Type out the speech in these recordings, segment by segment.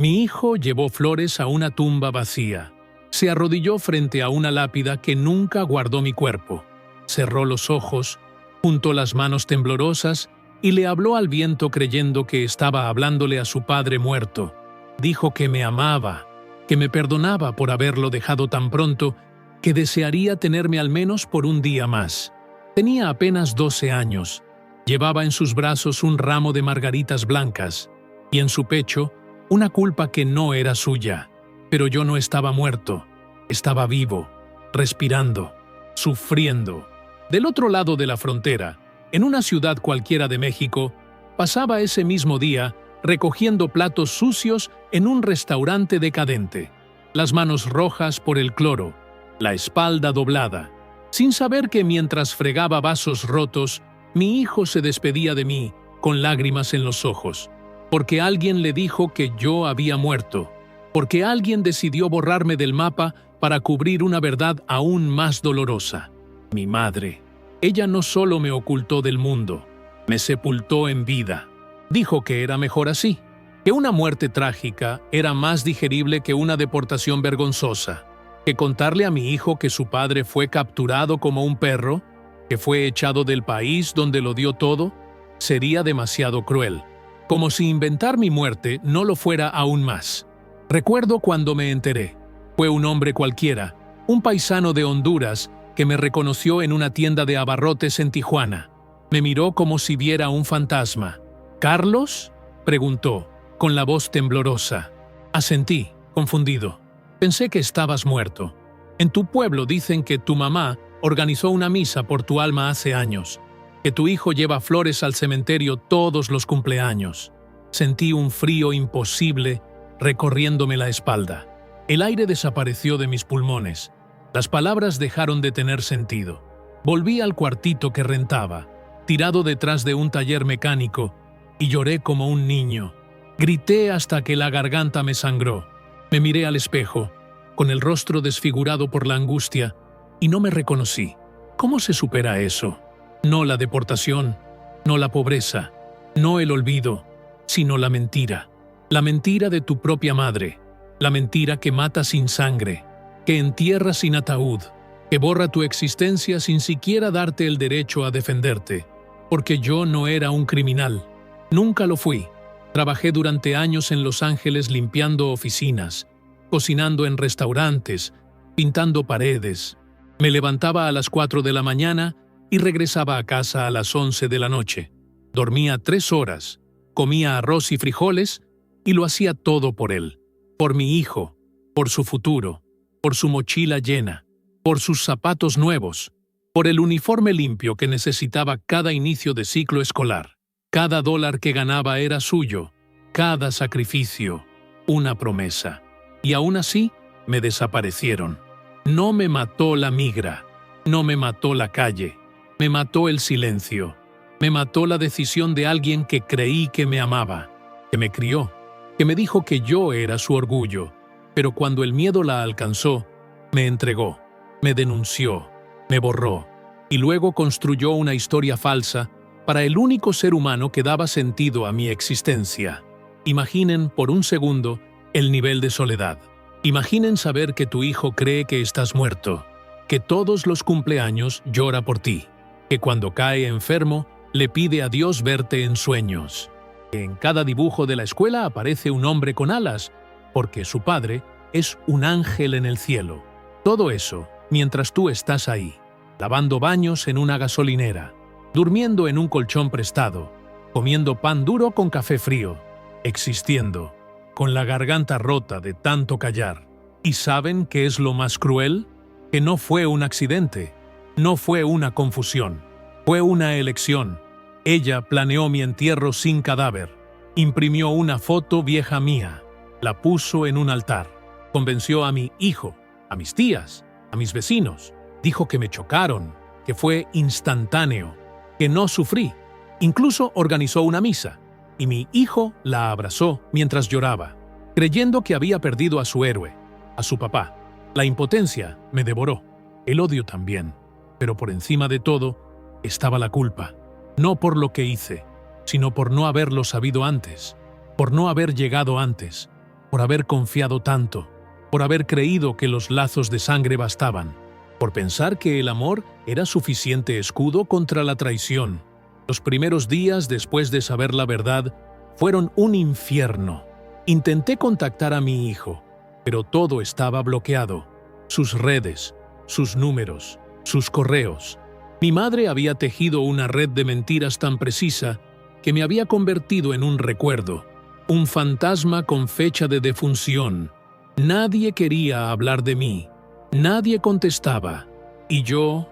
Mi hijo llevó flores a una tumba vacía. Se arrodilló frente a una lápida que nunca guardó mi cuerpo. Cerró los ojos, juntó las manos temblorosas y le habló al viento creyendo que estaba hablándole a su padre muerto. Dijo que me amaba, que me perdonaba por haberlo dejado tan pronto, que desearía tenerme al menos por un día más. Tenía apenas 12 años. Llevaba en sus brazos un ramo de margaritas blancas y en su pecho una culpa que no era suya. Pero yo no estaba muerto, estaba vivo, respirando, sufriendo. Del otro lado de la frontera, en una ciudad cualquiera de México, pasaba ese mismo día recogiendo platos sucios en un restaurante decadente, las manos rojas por el cloro, la espalda doblada, sin saber que mientras fregaba vasos rotos, mi hijo se despedía de mí con lágrimas en los ojos, porque alguien le dijo que yo había muerto, porque alguien decidió borrarme del mapa para cubrir una verdad aún más dolorosa. Mi madre. Ella no solo me ocultó del mundo, me sepultó en vida. Dijo que era mejor así, que una muerte trágica era más digerible que una deportación vergonzosa, que contarle a mi hijo que su padre fue capturado como un perro, que fue echado del país donde lo dio todo, sería demasiado cruel, como si inventar mi muerte no lo fuera aún más. Recuerdo cuando me enteré. Fue un hombre cualquiera, un paisano de Honduras, que me reconoció en una tienda de abarrotes en Tijuana. Me miró como si viera un fantasma. ¿Carlos?, preguntó, con la voz temblorosa. Asentí, confundido. Pensé que estabas muerto. En tu pueblo dicen que tu mamá organizó una misa por tu alma hace años, que tu hijo lleva flores al cementerio todos los cumpleaños. Sentí un frío imposible recorriéndome la espalda. El aire desapareció de mis pulmones. Las palabras dejaron de tener sentido. Volví al cuartito que rentaba, tirado detrás de un taller mecánico, y lloré como un niño. Grité hasta que la garganta me sangró. Me miré al espejo, con el rostro desfigurado por la angustia, y no me reconocí. ¿Cómo se supera eso? No la deportación, no la pobreza, no el olvido, sino la mentira. La mentira de tu propia madre, la mentira que mata sin sangre, que entierra sin ataúd, que borra tu existencia sin siquiera darte el derecho a defenderte. Porque yo no era un criminal. Nunca lo fui. Trabajé durante años en Los Ángeles limpiando oficinas, cocinando en restaurantes, pintando paredes. Me levantaba a las 4 de la mañana y regresaba a casa a las 11 de la noche. Dormía 3 horas, comía arroz y frijoles y lo hacía todo por él. Por mi hijo, por su futuro, por su mochila llena, por sus zapatos nuevos, por el uniforme limpio que necesitaba cada inicio de ciclo escolar. Cada dólar que ganaba era suyo, cada sacrificio, una promesa. Y aún así, me desaparecieron. No me mató la migra, no me mató la calle, me mató el silencio, me mató la decisión de alguien que creí que me amaba, que me crió, que me dijo que yo era su orgullo, pero cuando el miedo la alcanzó, me entregó, me denunció, me borró, y luego construyó una historia falsa para el único ser humano que daba sentido a mi existencia. Imaginen por un segundo el nivel de soledad. Imaginen saber que tu hijo cree que estás muerto, que todos los cumpleaños llora por ti, que cuando cae enfermo le pide a Dios verte en sueños, que en cada dibujo de la escuela aparece un hombre con alas, porque su padre es un ángel en el cielo. Todo eso mientras tú estás ahí, lavando baños en una gasolinera, durmiendo en un colchón prestado, comiendo pan duro con café frío, existiendo, con la garganta rota de tanto callar. ¿Y saben qué es lo más cruel? Que no fue un accidente, no fue una confusión, fue una elección. Ella planeó mi entierro sin cadáver, imprimió una foto vieja mía, la puso en un altar, convenció a mi hijo, a mis tías, a mis vecinos, dijo que me chocaron, que fue instantáneo, que no sufrí. Incluso organizó una misa, y mi hijo la abrazó mientras lloraba, creyendo que había perdido a su héroe, a su papá. La impotencia me devoró, el odio también, pero por encima de todo estaba la culpa, no por lo que hice, sino por no haberlo sabido antes, por no haber llegado antes, por haber confiado tanto, por haber creído que los lazos de sangre bastaban, por pensar que el amor era suficiente escudo contra la traición. Los primeros días después de saber la verdad fueron un infierno. Intenté contactar a mi hijo, pero todo estaba bloqueado. Sus redes, sus números, sus correos. Mi madre había tejido una red de mentiras tan precisa que me había convertido en un recuerdo, un fantasma con fecha de defunción. Nadie quería hablar de mí, nadie contestaba, y yo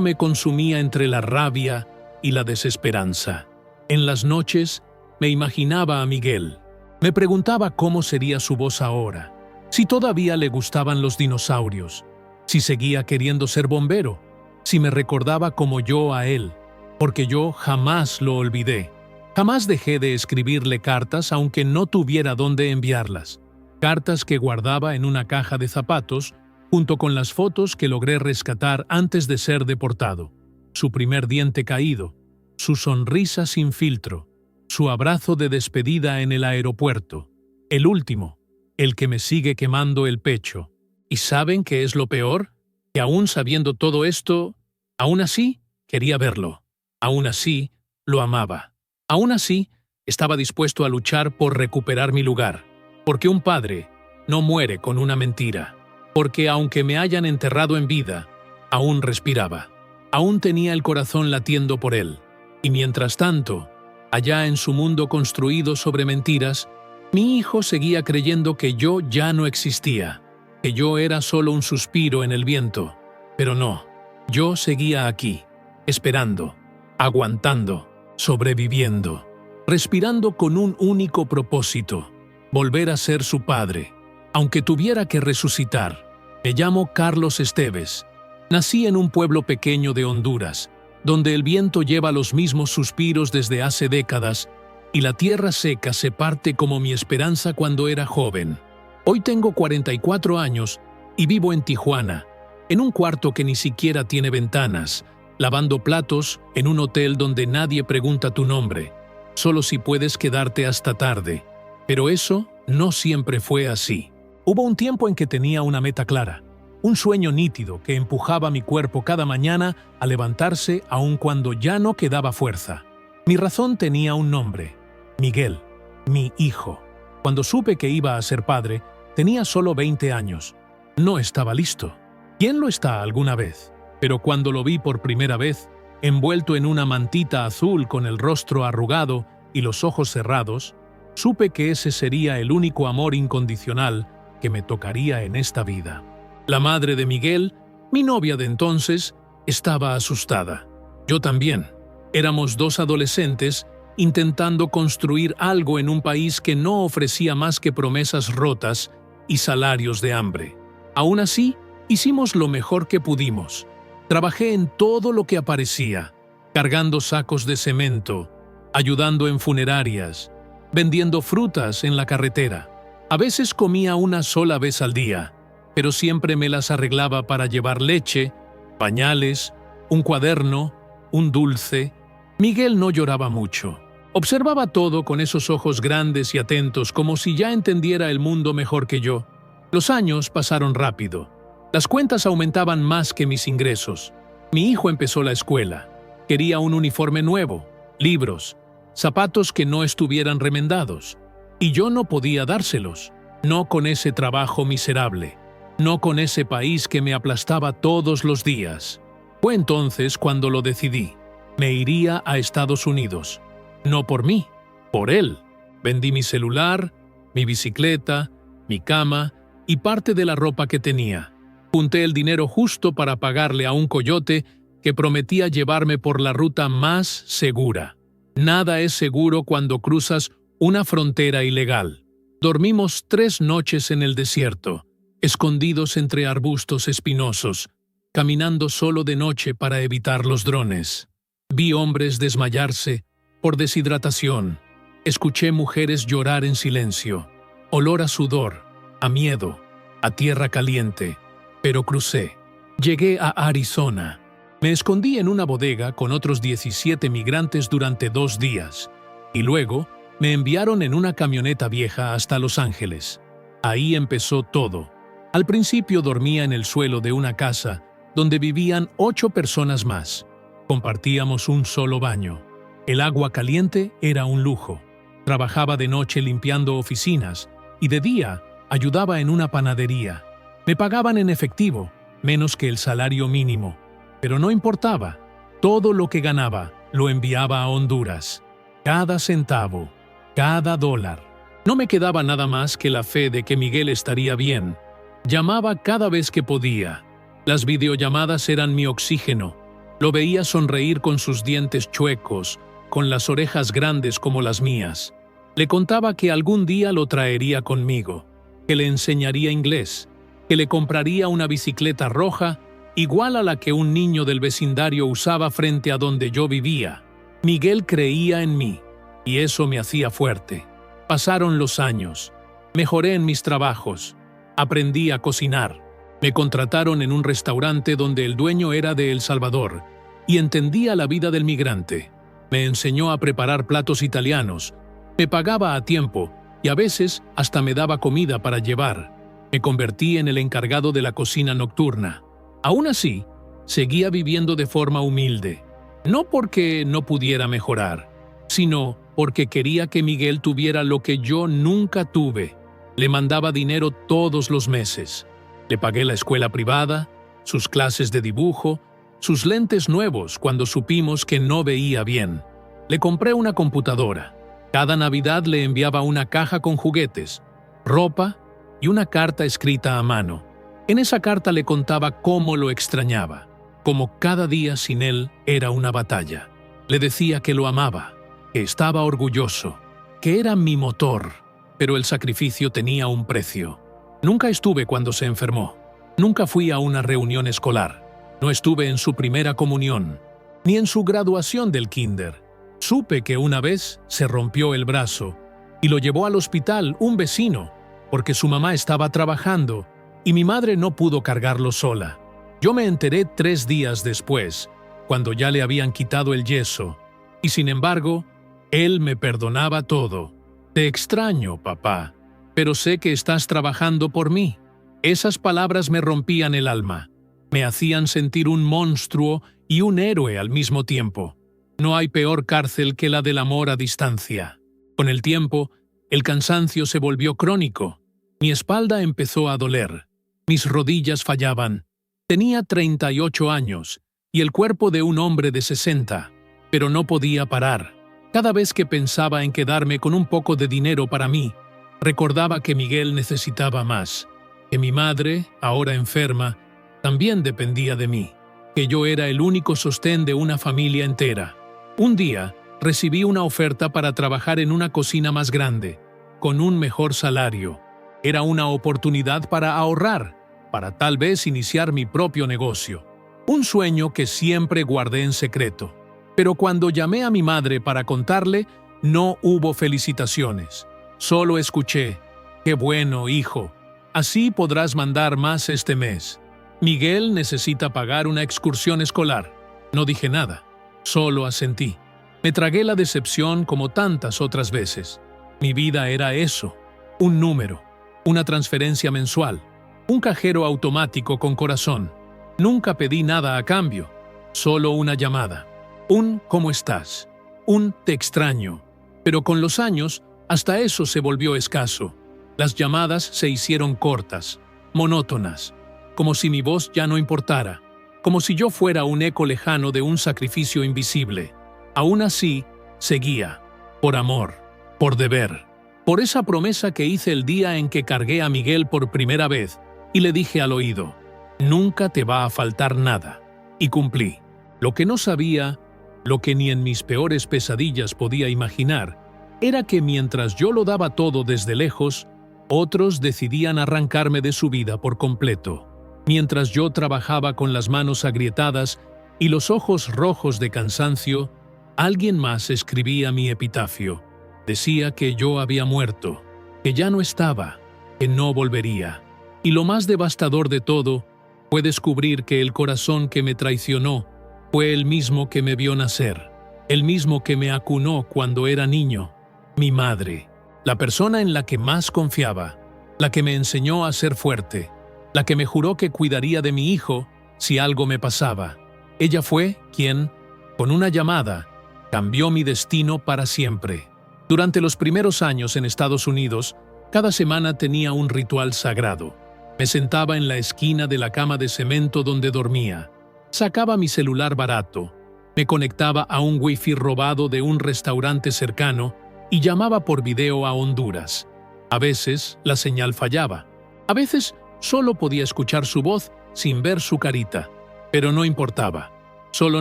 me consumía entre la rabia y la desesperanza. En las noches me imaginaba a Miguel. Me preguntaba cómo sería su voz ahora, si todavía le gustaban los dinosaurios, si seguía queriendo ser bombero, si me recordaba como yo a él, porque yo jamás lo olvidé. Jamás dejé de escribirle cartas aunque no tuviera dónde enviarlas. Cartas que guardaba en una caja de zapatos, junto con las fotos que logré rescatar antes de ser deportado. Su primer diente caído, su sonrisa sin filtro, su abrazo de despedida en el aeropuerto. El último, el que me sigue quemando el pecho. ¿Y saben qué es lo peor? Que aún sabiendo todo esto, aún así quería verlo. Aún así lo amaba. Aún así estaba dispuesto a luchar por recuperar mi lugar. Porque un padre no muere con una mentira. Porque aunque me hayan enterrado en vida, aún respiraba. Aún tenía el corazón latiendo por él. Y mientras tanto, allá en su mundo construido sobre mentiras, mi hijo seguía creyendo que yo ya no existía, que yo era solo un suspiro en el viento. Pero no, yo seguía aquí, esperando, aguantando, sobreviviendo, respirando con un único propósito: volver a ser su padre, aunque tuviera que resucitar. Me llamo Carlos Esteves. Nací en un pueblo pequeño de Honduras, donde el viento lleva los mismos suspiros desde hace décadas y la tierra seca se parte como mi esperanza cuando era joven. Hoy tengo 44 años y vivo en Tijuana, en un cuarto que ni siquiera tiene ventanas, lavando platos en un hotel donde nadie pregunta tu nombre, solo si puedes quedarte hasta tarde. Pero eso no siempre fue así. Hubo un tiempo en que tenía una meta clara, un sueño nítido que empujaba mi cuerpo cada mañana a levantarse aun cuando ya no quedaba fuerza. Mi razón tenía un nombre: Miguel, mi hijo. Cuando supe que iba a ser padre, tenía solo 20 años. No estaba listo. ¿Quién lo está alguna vez? Pero cuando lo vi por primera vez, envuelto en una mantita azul con el rostro arrugado y los ojos cerrados, supe que ese sería el único amor incondicional que me tocaría en esta vida. La madre de Miguel, mi novia de entonces, estaba asustada. Yo también. Éramos dos adolescentes intentando construir algo en un país que no ofrecía más que promesas rotas y salarios de hambre. Aún así, hicimos lo mejor que pudimos. Trabajé en todo lo que aparecía, cargando sacos de cemento, ayudando en funerarias, vendiendo frutas en la carretera. A veces comía una sola vez al día, pero siempre me las arreglaba para llevar leche, pañales, un cuaderno, un dulce. Miguel no lloraba mucho. Observaba todo con esos ojos grandes y atentos, como si ya entendiera el mundo mejor que yo. Los años pasaron rápido. Las cuentas aumentaban más que mis ingresos. Mi hijo empezó la escuela. Quería un uniforme nuevo, libros, zapatos que no estuvieran remendados. Y yo no podía dárselos. No con ese trabajo miserable. No con ese país que me aplastaba todos los días. Fue entonces cuando lo decidí. Me iría a Estados Unidos. No por mí, por él. Vendí mi celular, mi bicicleta, mi cama y parte de la ropa que tenía. Junté el dinero justo para pagarle a un coyote que prometía llevarme por la ruta más segura. Nada es seguro cuando cruzas una frontera ilegal. Dormimos 3 noches en el desierto, escondidos entre arbustos espinosos, caminando solo de noche para evitar los drones. Vi hombres desmayarse por deshidratación. Escuché mujeres llorar en silencio. Olor a sudor, a miedo, a tierra caliente. Pero crucé. Llegué a Arizona. Me escondí en una bodega con otros 17 migrantes durante 2 días. Y luego Me enviaron en una camioneta vieja hasta Los Ángeles. Ahí empezó todo. Al principio dormía en el suelo de una casa donde vivían 8 personas más. Compartíamos un solo baño. El agua caliente era un lujo. Trabajaba de noche limpiando oficinas y de día ayudaba en una panadería. Me pagaban en efectivo, menos que el salario mínimo. Pero no importaba. Todo lo que ganaba lo enviaba a Honduras. Cada centavo, cada dólar. No me quedaba nada más que la fe de que Miguel estaría bien. Llamaba cada vez que podía. Las videollamadas eran mi oxígeno. Lo veía sonreír con sus dientes chuecos, con las orejas grandes como las mías. Le contaba que algún día lo traería conmigo, que le enseñaría inglés, que le compraría una bicicleta roja igual a la que un niño del vecindario usaba frente a donde yo vivía. Miguel creía en mí, y eso me hacía fuerte. Pasaron los años. Mejoré en mis trabajos. Aprendí a cocinar. Me contrataron en un restaurante donde el dueño era de El Salvador, y entendía la vida del migrante. Me enseñó a preparar platos italianos. Me pagaba a tiempo, y a veces hasta me daba comida para llevar. Me convertí en el encargado de la cocina nocturna. Aún así, seguía viviendo de forma humilde. No porque no pudiera mejorar, sino porque quería que Miguel tuviera lo que yo nunca tuve. Le mandaba dinero todos los meses. Le pagué la escuela privada, sus clases de dibujo, sus lentes nuevos cuando supimos que no veía bien. Le compré una computadora. Cada Navidad le enviaba una caja con juguetes, ropa y una carta escrita a mano. En esa carta le contaba cómo lo extrañaba, cómo cada día sin él era una batalla. Le decía que lo amaba, que estaba orgulloso, que era mi motor, pero el sacrificio tenía un precio. Nunca estuve cuando se enfermó. Nunca fui a una reunión escolar. No estuve en su primera comunión, ni en su graduación del kinder. Supe que una vez se rompió el brazo y lo llevó al hospital un vecino porque su mamá estaba trabajando y mi madre no pudo cargarlo sola. Yo me enteré 3 días después, cuando ya le habían quitado el yeso, y sin embargo, él me perdonaba todo. Te extraño, papá, pero sé que estás trabajando por mí. Esas palabras me rompían el alma. Me hacían sentir un monstruo y un héroe al mismo tiempo. No hay peor cárcel que la del amor a distancia. Con el tiempo, el cansancio se volvió crónico. Mi espalda empezó a doler. Mis rodillas fallaban. Tenía 38 años y el cuerpo de un hombre de 60, pero no podía parar. Cada vez que pensaba en quedarme con un poco de dinero para mí, recordaba que Miguel necesitaba más, que mi madre, ahora enferma, también dependía de mí, que yo era el único sostén de una familia entera. Un día, recibí una oferta para trabajar en una cocina más grande, con un mejor salario. Era una oportunidad para ahorrar, para tal vez iniciar mi propio negocio. Un sueño que siempre guardé en secreto. Pero cuando llamé a mi madre para contarle, no hubo felicitaciones. Solo escuché: «Qué bueno, hijo. Así podrás mandar más este mes. Miguel necesita pagar una excursión escolar». No dije nada, solo asentí. Me tragué la decepción como tantas otras veces. Mi vida era eso, un número, una transferencia mensual, un cajero automático con corazón. Nunca pedí nada a cambio, solo una llamada, un «¿cómo estás?», un «te extraño». Pero con los años, hasta eso se volvió escaso. Las llamadas se hicieron cortas, monótonas, como si mi voz ya no importara, como si yo fuera un eco lejano de un sacrificio invisible. Aún así, seguía, por amor, por deber, por esa promesa que hice el día en que cargué a Miguel por primera vez y le dije al oído: «Nunca te va a faltar nada». Y cumplí. Lo que no sabía, lo que ni en mis peores pesadillas podía imaginar, era que mientras yo lo daba todo desde lejos, otros decidían arrancarme de su vida por completo. Mientras yo trabajaba con las manos agrietadas y los ojos rojos de cansancio, alguien más escribía mi epitafio. Decía que yo había muerto, que ya no estaba, que no volvería. Y lo más devastador de todo fue descubrir que el corazón que me traicionó fue el mismo que me vio nacer, el mismo que me acunó cuando era niño. Mi madre, la persona en la que más confiaba, la que me enseñó a ser fuerte, la que me juró que cuidaría de mi hijo si algo me pasaba. Ella fue quien, con una llamada, cambió mi destino para siempre. Durante los primeros años en Estados Unidos, cada semana tenía un ritual sagrado. Me sentaba en la esquina de la cama de cemento donde dormía. Sacaba mi celular barato. Me conectaba a un wifi robado de un restaurante cercano y llamaba por video a Honduras. A veces la señal fallaba. A veces solo podía escuchar su voz sin ver su carita. Pero no importaba. Solo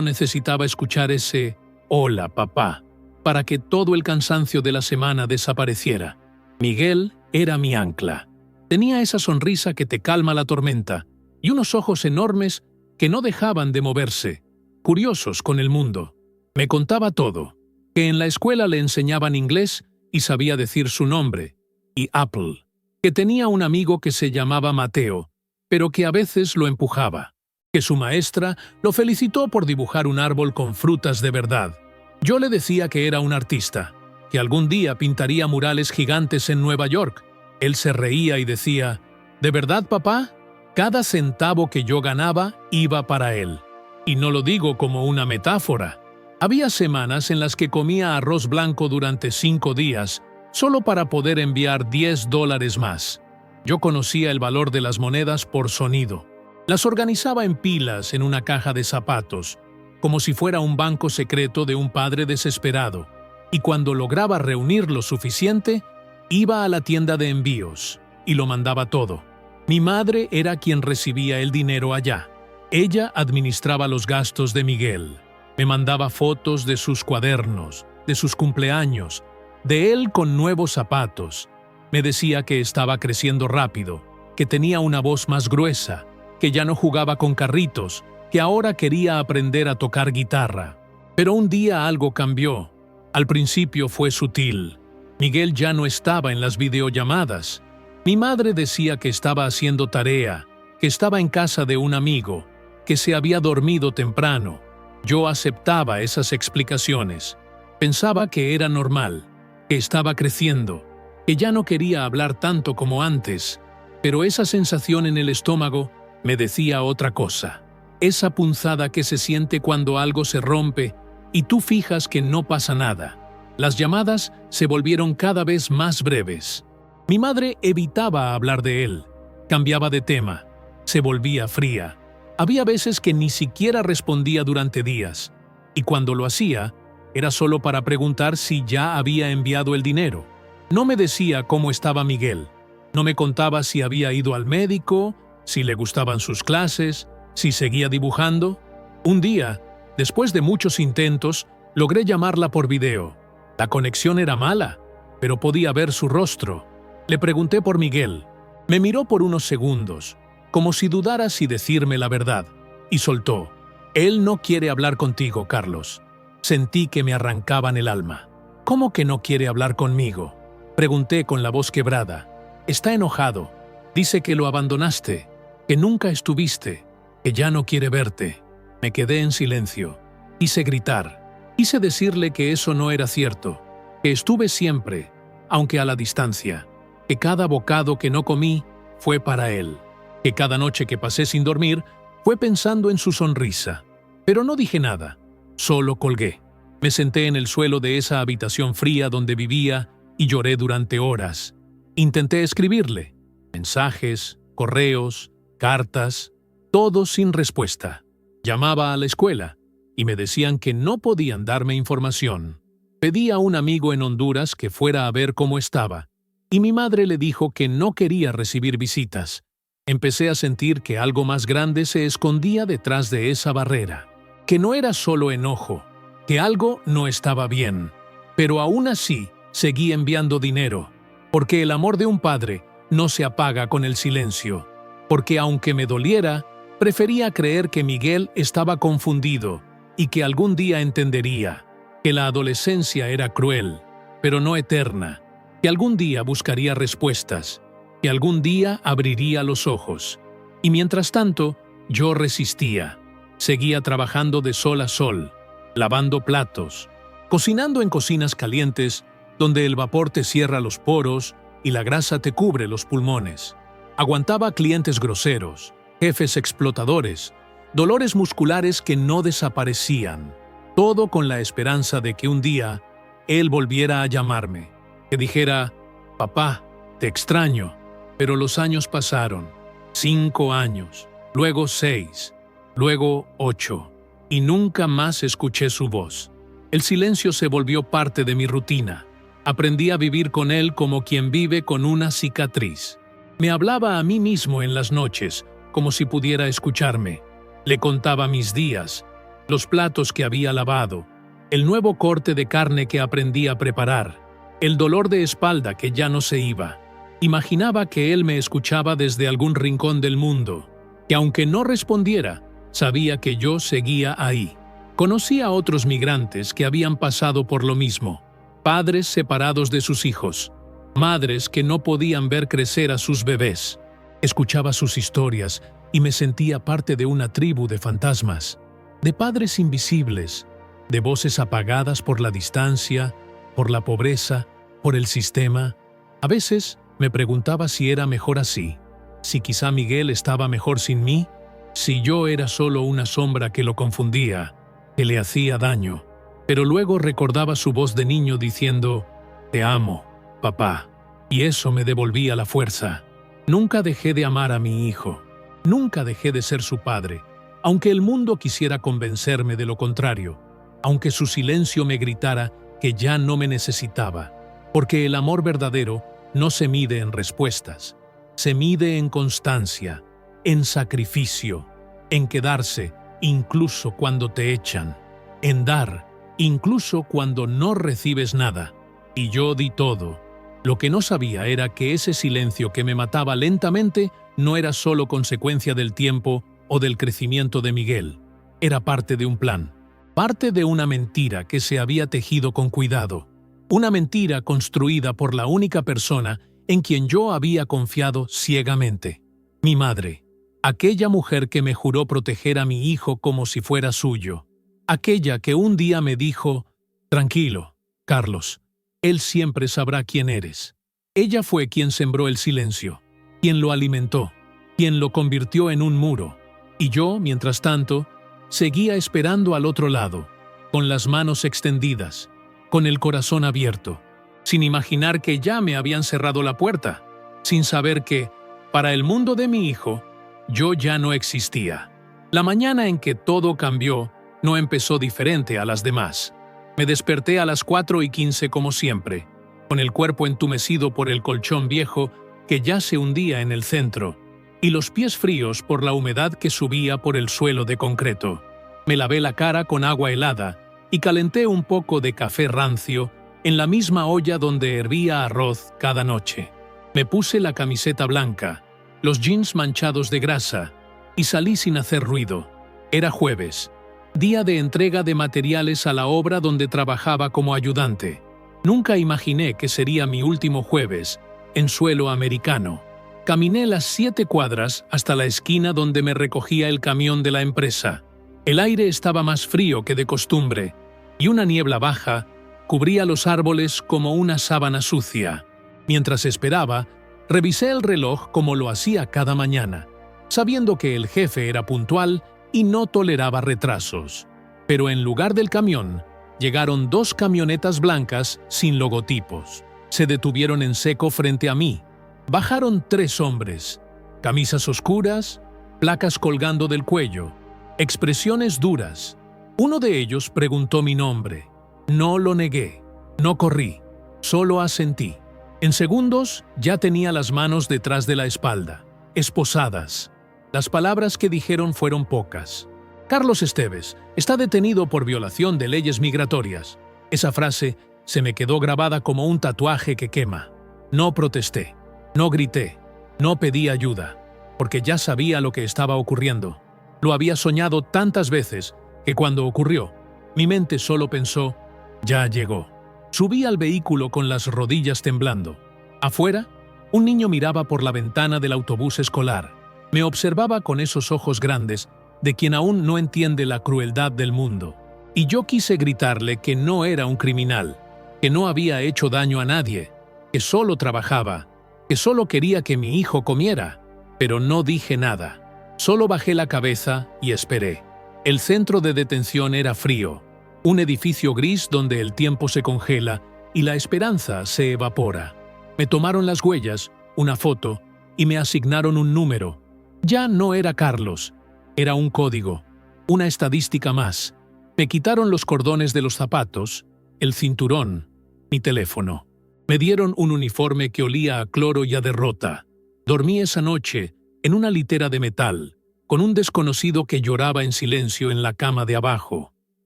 necesitaba escuchar ese «Hola, papá», para que todo el cansancio de la semana desapareciera. Miguel era mi ancla. Tenía esa sonrisa que te calma la tormenta y unos ojos enormes que no dejaban de moverse, curiosos con el mundo. Me contaba todo, que en la escuela le enseñaban inglés y sabía decir su nombre, y Apple, que tenía un amigo que se llamaba Mateo, pero que a veces lo empujaba, que su maestra lo felicitó por dibujar un árbol con frutas de verdad. Yo le decía que era un artista, que algún día pintaría murales gigantes en Nueva York. Él se reía y decía, «¿De verdad, papá? Cada centavo que yo ganaba iba para él». Y no lo digo como una metáfora. Había semanas en las que comía arroz blanco durante 5 días, solo para poder enviar $10 más. Yo conocía el valor de las monedas por sonido. Las organizaba en pilas en una caja de zapatos, como si fuera un banco secreto de un padre desesperado, y cuando lograba reunir lo suficiente, iba a la tienda de envíos y lo mandaba todo. Mi madre era quien recibía el dinero allá. Ella administraba los gastos de Miguel. Me mandaba fotos de sus cuadernos, de sus cumpleaños, de él con nuevos zapatos. Me decía que estaba creciendo rápido, que tenía una voz más gruesa, que ya no jugaba con carritos, que ahora quería aprender a tocar guitarra. Pero un día algo cambió. Al principio fue sutil. Miguel ya no estaba en las videollamadas. Mi madre decía que estaba haciendo tarea, que estaba en casa de un amigo, que se había dormido temprano. Yo aceptaba esas explicaciones. Pensaba que era normal, que estaba creciendo, que ya no quería hablar tanto como antes, pero esa sensación en el estómago me decía otra cosa. Esa punzada que se siente cuando algo se rompe y tú fijas que no pasa nada. Las llamadas se volvieron cada vez más breves. Mi madre evitaba hablar de él, cambiaba de tema, se volvía fría. Había veces que ni siquiera respondía durante días, y cuando lo hacía, era solo para preguntar si ya había enviado el dinero. No me decía cómo estaba Miguel, no me contaba si había ido al médico, si le gustaban sus clases, si seguía dibujando. Un día, después de muchos intentos, logré llamarla por video. La conexión era mala, pero podía ver su rostro. Le pregunté por Miguel. Me miró por unos segundos, como si dudara si decirme la verdad, y soltó. «Él no quiere hablar contigo, Carlos». Sentí que me arrancaban el alma. «¿Cómo que no quiere hablar conmigo?», pregunté con la voz quebrada. «Está enojado. Dice que lo abandonaste, que nunca estuviste, que ya no quiere verte». Me quedé en silencio. Quise gritar. Quise decirle que eso no era cierto, que estuve siempre, aunque a la distancia, que cada bocado que no comí fue para él, que cada noche que pasé sin dormir fue pensando en su sonrisa. Pero no dije nada, solo colgué. Me senté en el suelo de esa habitación fría donde vivía y lloré durante horas. Intenté escribirle, mensajes, correos, cartas, todo sin respuesta. Llamaba a la escuela y me decían que no podían darme información. Pedí a un amigo en Honduras que fuera a ver cómo estaba, y mi madre le dijo que no quería recibir visitas. Empecé a sentir que algo más grande se escondía detrás de esa barrera, que no era solo enojo, que algo no estaba bien. Pero aún así, seguí enviando dinero, porque el amor de un padre no se apaga con el silencio, porque aunque me doliera, prefería creer que Miguel estaba confundido y que algún día entendería que la adolescencia era cruel, pero no eterna, que algún día buscaría respuestas, que algún día abriría los ojos. Y mientras tanto, yo resistía. Seguía trabajando de sol a sol, lavando platos, cocinando en cocinas calientes donde el vapor te cierra los poros y la grasa te cubre los pulmones. Aguantaba clientes groseros, jefes explotadores, dolores musculares que no desaparecían, todo con la esperanza de que un día él volviera a llamarme, que dijera: «Papá, te extraño». Pero los años pasaron, 5 años, luego 6, luego 8, y nunca más escuché su voz. El silencio se volvió parte de mi rutina. Aprendí a vivir con él como quien vive con una cicatriz. Me hablaba a mí mismo en las noches, como si pudiera escucharme. Le contaba mis días, los platos que había lavado, el nuevo corte de carne que aprendí a preparar, el dolor de espalda que ya no se iba. Imaginaba que él me escuchaba desde algún rincón del mundo, que aunque no respondiera, sabía que yo seguía ahí. Conocí a otros migrantes que habían pasado por lo mismo, padres separados de sus hijos, madres que no podían ver crecer a sus bebés. Escuchaba sus historias y me sentía parte de una tribu de fantasmas, de padres invisibles, de voces apagadas por la distancia, por la pobreza, por el sistema. A veces me preguntaba si era mejor así, si quizá Miguel estaba mejor sin mí, si yo era solo una sombra que lo confundía, que le hacía daño. Pero luego recordaba su voz de niño diciendo: «Te amo, papá», y eso me devolvía la fuerza. Nunca dejé de amar a mi hijo, nunca dejé de ser su padre, aunque el mundo quisiera convencerme de lo contrario, aunque su silencio me gritara que ya no me necesitaba, porque el amor verdadero no se mide en respuestas, se mide en constancia, en sacrificio, en quedarse incluso cuando te echan, en dar incluso cuando no recibes nada. Y yo di todo. Lo que no sabía era que ese silencio que me mataba lentamente no era solo consecuencia del tiempo o del crecimiento de Miguel. Era parte de un plan, parte de una mentira que se había tejido con cuidado. Una mentira construida por la única persona en quien yo había confiado ciegamente. Mi madre. Aquella mujer que me juró proteger a mi hijo como si fuera suyo. Aquella que un día me dijo: «Tranquilo, Carlos, él siempre sabrá quién eres». Ella fue quien sembró el silencio, quien lo alimentó, quien lo convirtió en un muro. Y yo, mientras tanto, seguía esperando al otro lado, con las manos extendidas, con el corazón abierto, sin imaginar que ya me habían cerrado la puerta, sin saber que, para el mundo de mi hijo, yo ya no existía. La mañana en que todo cambió no empezó diferente a las demás. Me desperté a las 4:15 como siempre, con el cuerpo entumecido por el colchón viejo que ya se hundía en el centro, y los pies fríos por la humedad que subía por el suelo de concreto. Me lavé la cara con agua helada y calenté un poco de café rancio en la misma olla donde hervía arroz cada noche. Me puse la camiseta blanca, los jeans manchados de grasa, y salí sin hacer ruido. Era jueves, día de entrega de materiales a la obra donde trabajaba como ayudante. Nunca imaginé que sería mi último jueves, en suelo americano. Caminé las 7 cuadras hasta la esquina donde me recogía el camión de la empresa. El aire estaba más frío que de costumbre, y una niebla baja cubría los árboles como una sábana sucia. Mientras esperaba, revisé el reloj como lo hacía cada mañana, sabiendo que el jefe era puntual y no toleraba retrasos. Pero en lugar del camión, llegaron 2 camionetas blancas sin logotipos. Se detuvieron en seco frente a mí. Bajaron 3 hombres, camisas oscuras, placas colgando del cuello, expresiones duras. Uno de ellos preguntó mi nombre. No lo negué, no corrí, solo asentí. En segundos ya tenía las manos detrás de la espalda, esposadas. Las palabras que dijeron fueron pocas. «Carlos Esteves está detenido por violación de leyes migratorias». Esa frase se me quedó grabada como un tatuaje que quema. No protesté, no grité, no pedí ayuda, porque ya sabía lo que estaba ocurriendo. Lo había soñado tantas veces que cuando ocurrió, mi mente solo pensó: «Ya llegó». Subí al vehículo con las rodillas temblando. Afuera, un niño miraba por la ventana del autobús escolar. Me observaba con esos ojos grandes de quien aún no entiende la crueldad del mundo. Y yo quise gritarle que no era un criminal, que no había hecho daño a nadie, que solo trabajaba, que solo quería que mi hijo comiera. Pero no dije nada. Solo bajé la cabeza y esperé. El centro de detención era frío, un edificio gris donde el tiempo se congela y la esperanza se evapora. Me tomaron las huellas, una foto, y me asignaron un número. Ya no era Carlos, era un código, una estadística más. Me quitaron los cordones de los zapatos, el cinturón, mi teléfono. Me dieron un uniforme que olía a cloro y a derrota. Dormí esa noche en una litera de metal, con un desconocido que lloraba en silencio en la cama de abajo.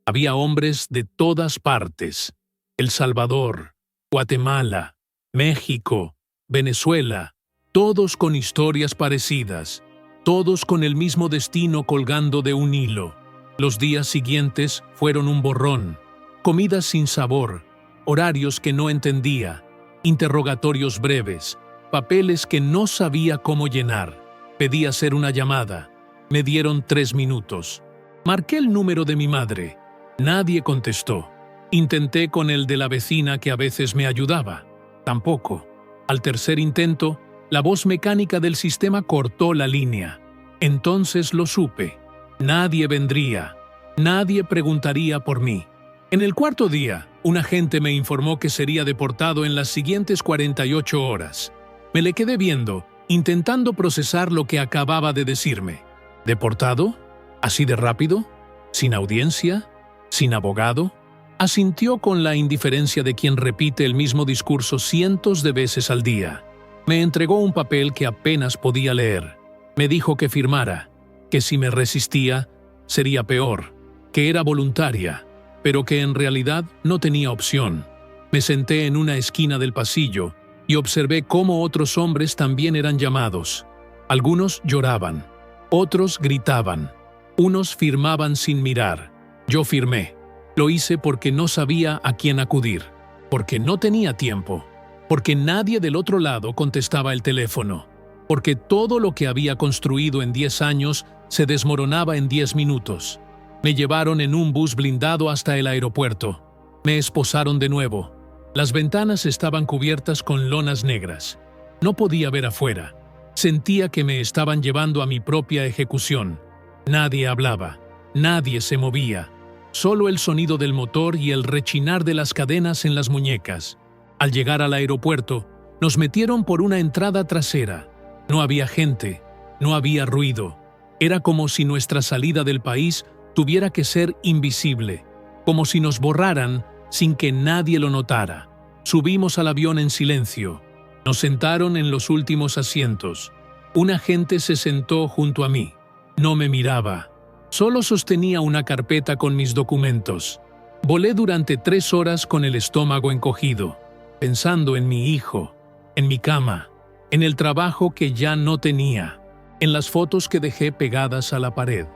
Había hombres de todas partes: El Salvador, Guatemala, México, Venezuela, todos con historias parecidas, todos con el mismo destino colgando de un hilo. Los días siguientes fueron un borrón, comidas sin sabor, horarios que no entendía, interrogatorios breves, papeles que no sabía cómo llenar. Pedí hacer una llamada. Me dieron 3 minutos. Marqué el número de mi madre. Nadie contestó. Intenté con el de la vecina que a veces me ayudaba. Tampoco. Al tercer intento, la voz mecánica del sistema cortó la línea. Entonces lo supe. Nadie vendría. Nadie preguntaría por mí. En el cuarto día, un agente me informó que sería deportado en las siguientes 48 horas. Me le quedé viendo, intentando procesar lo que acababa de decirme. ¿Deportado? ¿Así de rápido? ¿Sin audiencia? ¿Sin abogado? Asintió con la indiferencia de quien repite el mismo discurso cientos de veces al día. Me entregó un papel que apenas podía leer. Me dijo que firmara, que si me resistía, sería peor, que era voluntaria, pero que en realidad no tenía opción. Me senté en una esquina del pasillo y observé cómo otros hombres también eran llamados. Algunos lloraban, otros gritaban, unos firmaban sin mirar. Yo firmé. Lo hice porque no sabía a quién acudir, porque no tenía tiempo, porque nadie del otro lado contestaba el teléfono, porque todo lo que había construido en 10 años se desmoronaba en 10 minutos. Me llevaron en un bus blindado hasta el aeropuerto. Me esposaron de nuevo. Las ventanas estaban cubiertas con lonas negras. No podía ver afuera. Sentía que me estaban llevando a mi propia ejecución. Nadie hablaba. Nadie se movía. Solo el sonido del motor y el rechinar de las cadenas en las muñecas. Al llegar al aeropuerto, nos metieron por una entrada trasera. No había gente. No había ruido. Era como si nuestra salida del país tuviera que ser invisible. Como si nos borraran sin que nadie lo notara. Subimos al avión en silencio. Nos sentaron en los últimos asientos. Un agente se sentó junto a mí. No me miraba. Solo sostenía una carpeta con mis documentos. Volé durante 3 horas con el estómago encogido, pensando en mi hijo, en mi cama, en el trabajo que ya no tenía, en las fotos que dejé pegadas a la pared,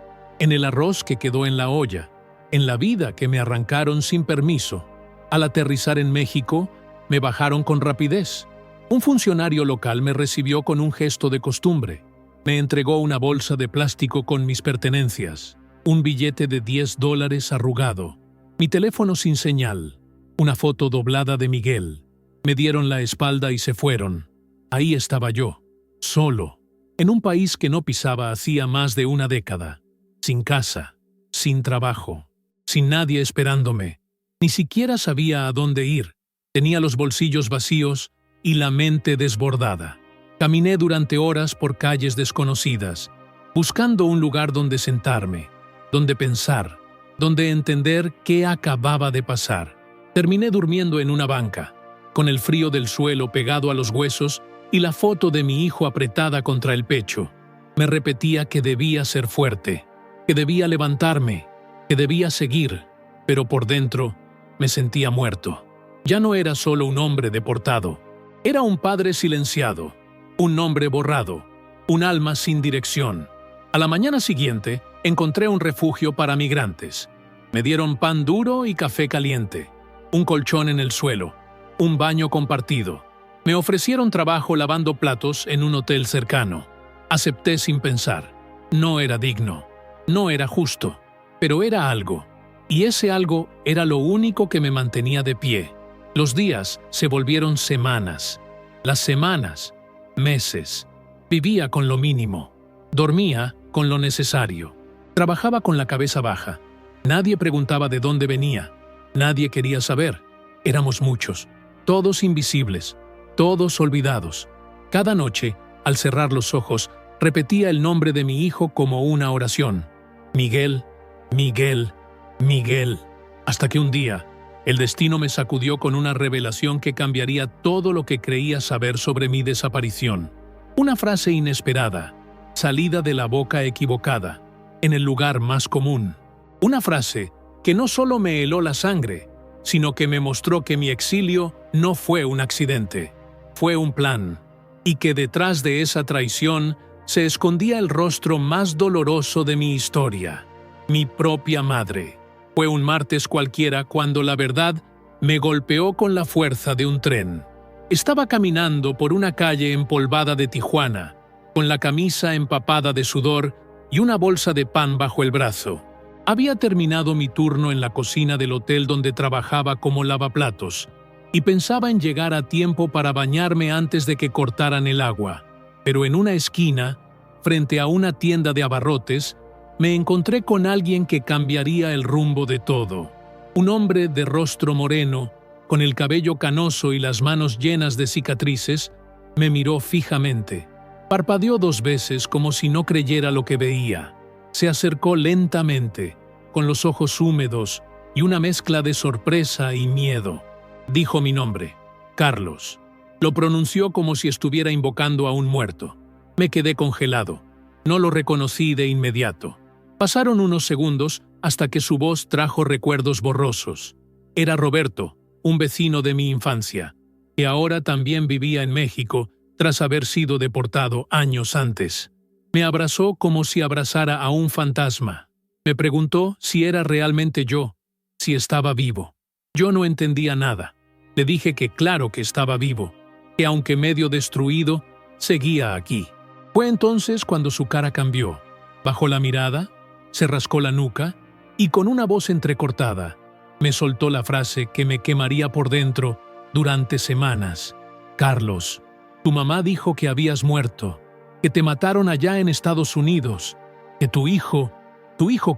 en el arroz que quedó en la olla, en la vida que me arrancaron sin permiso. Al aterrizar en México, me bajaron con rapidez. Un funcionario local me recibió con un gesto de costumbre. Me entregó una bolsa de plástico con mis pertenencias, un billete de $10 arrugado, mi teléfono sin señal, una foto doblada de Miguel. Me dieron la espalda y se fueron. Ahí estaba yo, solo, en un país que no pisaba hacía más de una década, sin casa, sin trabajo, sin nadie esperándome. Ni siquiera sabía a dónde ir. Tenía los bolsillos vacíos y la mente desbordada. Caminé durante horas por calles desconocidas, buscando un lugar donde sentarme, donde pensar, donde entender qué acababa de pasar. Terminé durmiendo en una banca, con el frío del suelo pegado a los huesos y la foto de mi hijo apretada contra el pecho. Me repetía que debía ser fuerte, que debía levantarme, que debía seguir, pero por dentro me sentía muerto. Ya no era solo un hombre deportado, era un padre silenciado, un nombre borrado, un alma sin dirección. A la mañana siguiente, encontré un refugio para migrantes. Me dieron pan duro y café caliente, un colchón en el suelo, un baño compartido. Me ofrecieron trabajo lavando platos en un hotel cercano. Acepté sin pensar. No era digno, no era justo, pero era algo. Y ese algo era lo único que me mantenía de pie. Los días se volvieron semanas, las semanas, meses. Vivía con lo mínimo, dormía con lo necesario, trabajaba con la cabeza baja. Nadie preguntaba de dónde venía, nadie quería saber. Éramos muchos, todos invisibles, todos olvidados. Cada noche, al cerrar los ojos, repetía el nombre de mi hijo como una oración. Miguel, Miguel, Miguel. Hasta que un día, el destino me sacudió con una revelación que cambiaría todo lo que creía saber sobre mi desaparición. Una frase inesperada, salida de la boca equivocada, en el lugar más común. Una frase que no solo me heló la sangre, sino que me mostró que mi exilio no fue un accidente, fue un plan, y que detrás de esa traición se escondía el rostro más doloroso de mi historia, mi propia madre. Fue un martes cualquiera cuando la verdad me golpeó con la fuerza de un tren. Estaba caminando por una calle empolvada de Tijuana, con la camisa empapada de sudor y una bolsa de pan bajo el brazo. Había terminado mi turno en la cocina del hotel donde trabajaba como lavaplatos, y pensaba en llegar a tiempo para bañarme antes de que cortaran el agua. Pero en una esquina, frente a una tienda de abarrotes, me encontré con alguien que cambiaría el rumbo de todo. Un hombre de rostro moreno, con el cabello canoso y las manos llenas de cicatrices, me miró fijamente. Parpadeó 2 veces como si no creyera lo que veía. Se acercó lentamente, con los ojos húmedos y una mezcla de sorpresa y miedo. Dijo mi nombre, Carlos. Lo pronunció como si estuviera invocando a un muerto. Me quedé congelado. No lo reconocí de inmediato. Pasaron unos segundos hasta que su voz trajo recuerdos borrosos. Era Roberto, un vecino de mi infancia, que ahora también vivía en México tras haber sido deportado años antes. Me abrazó como si abrazara a un fantasma. Me preguntó si era realmente yo, si estaba vivo. Yo no entendía nada. Le dije que claro que estaba vivo, que aunque medio destruido, seguía aquí. Fue entonces cuando su cara cambió. Bajó la mirada, se rascó la nuca y con una voz entrecortada me soltó la frase que me quemaría por dentro durante semanas. Carlos, tu mamá dijo que habías muerto, que te mataron allá en Estados Unidos, que tu hijo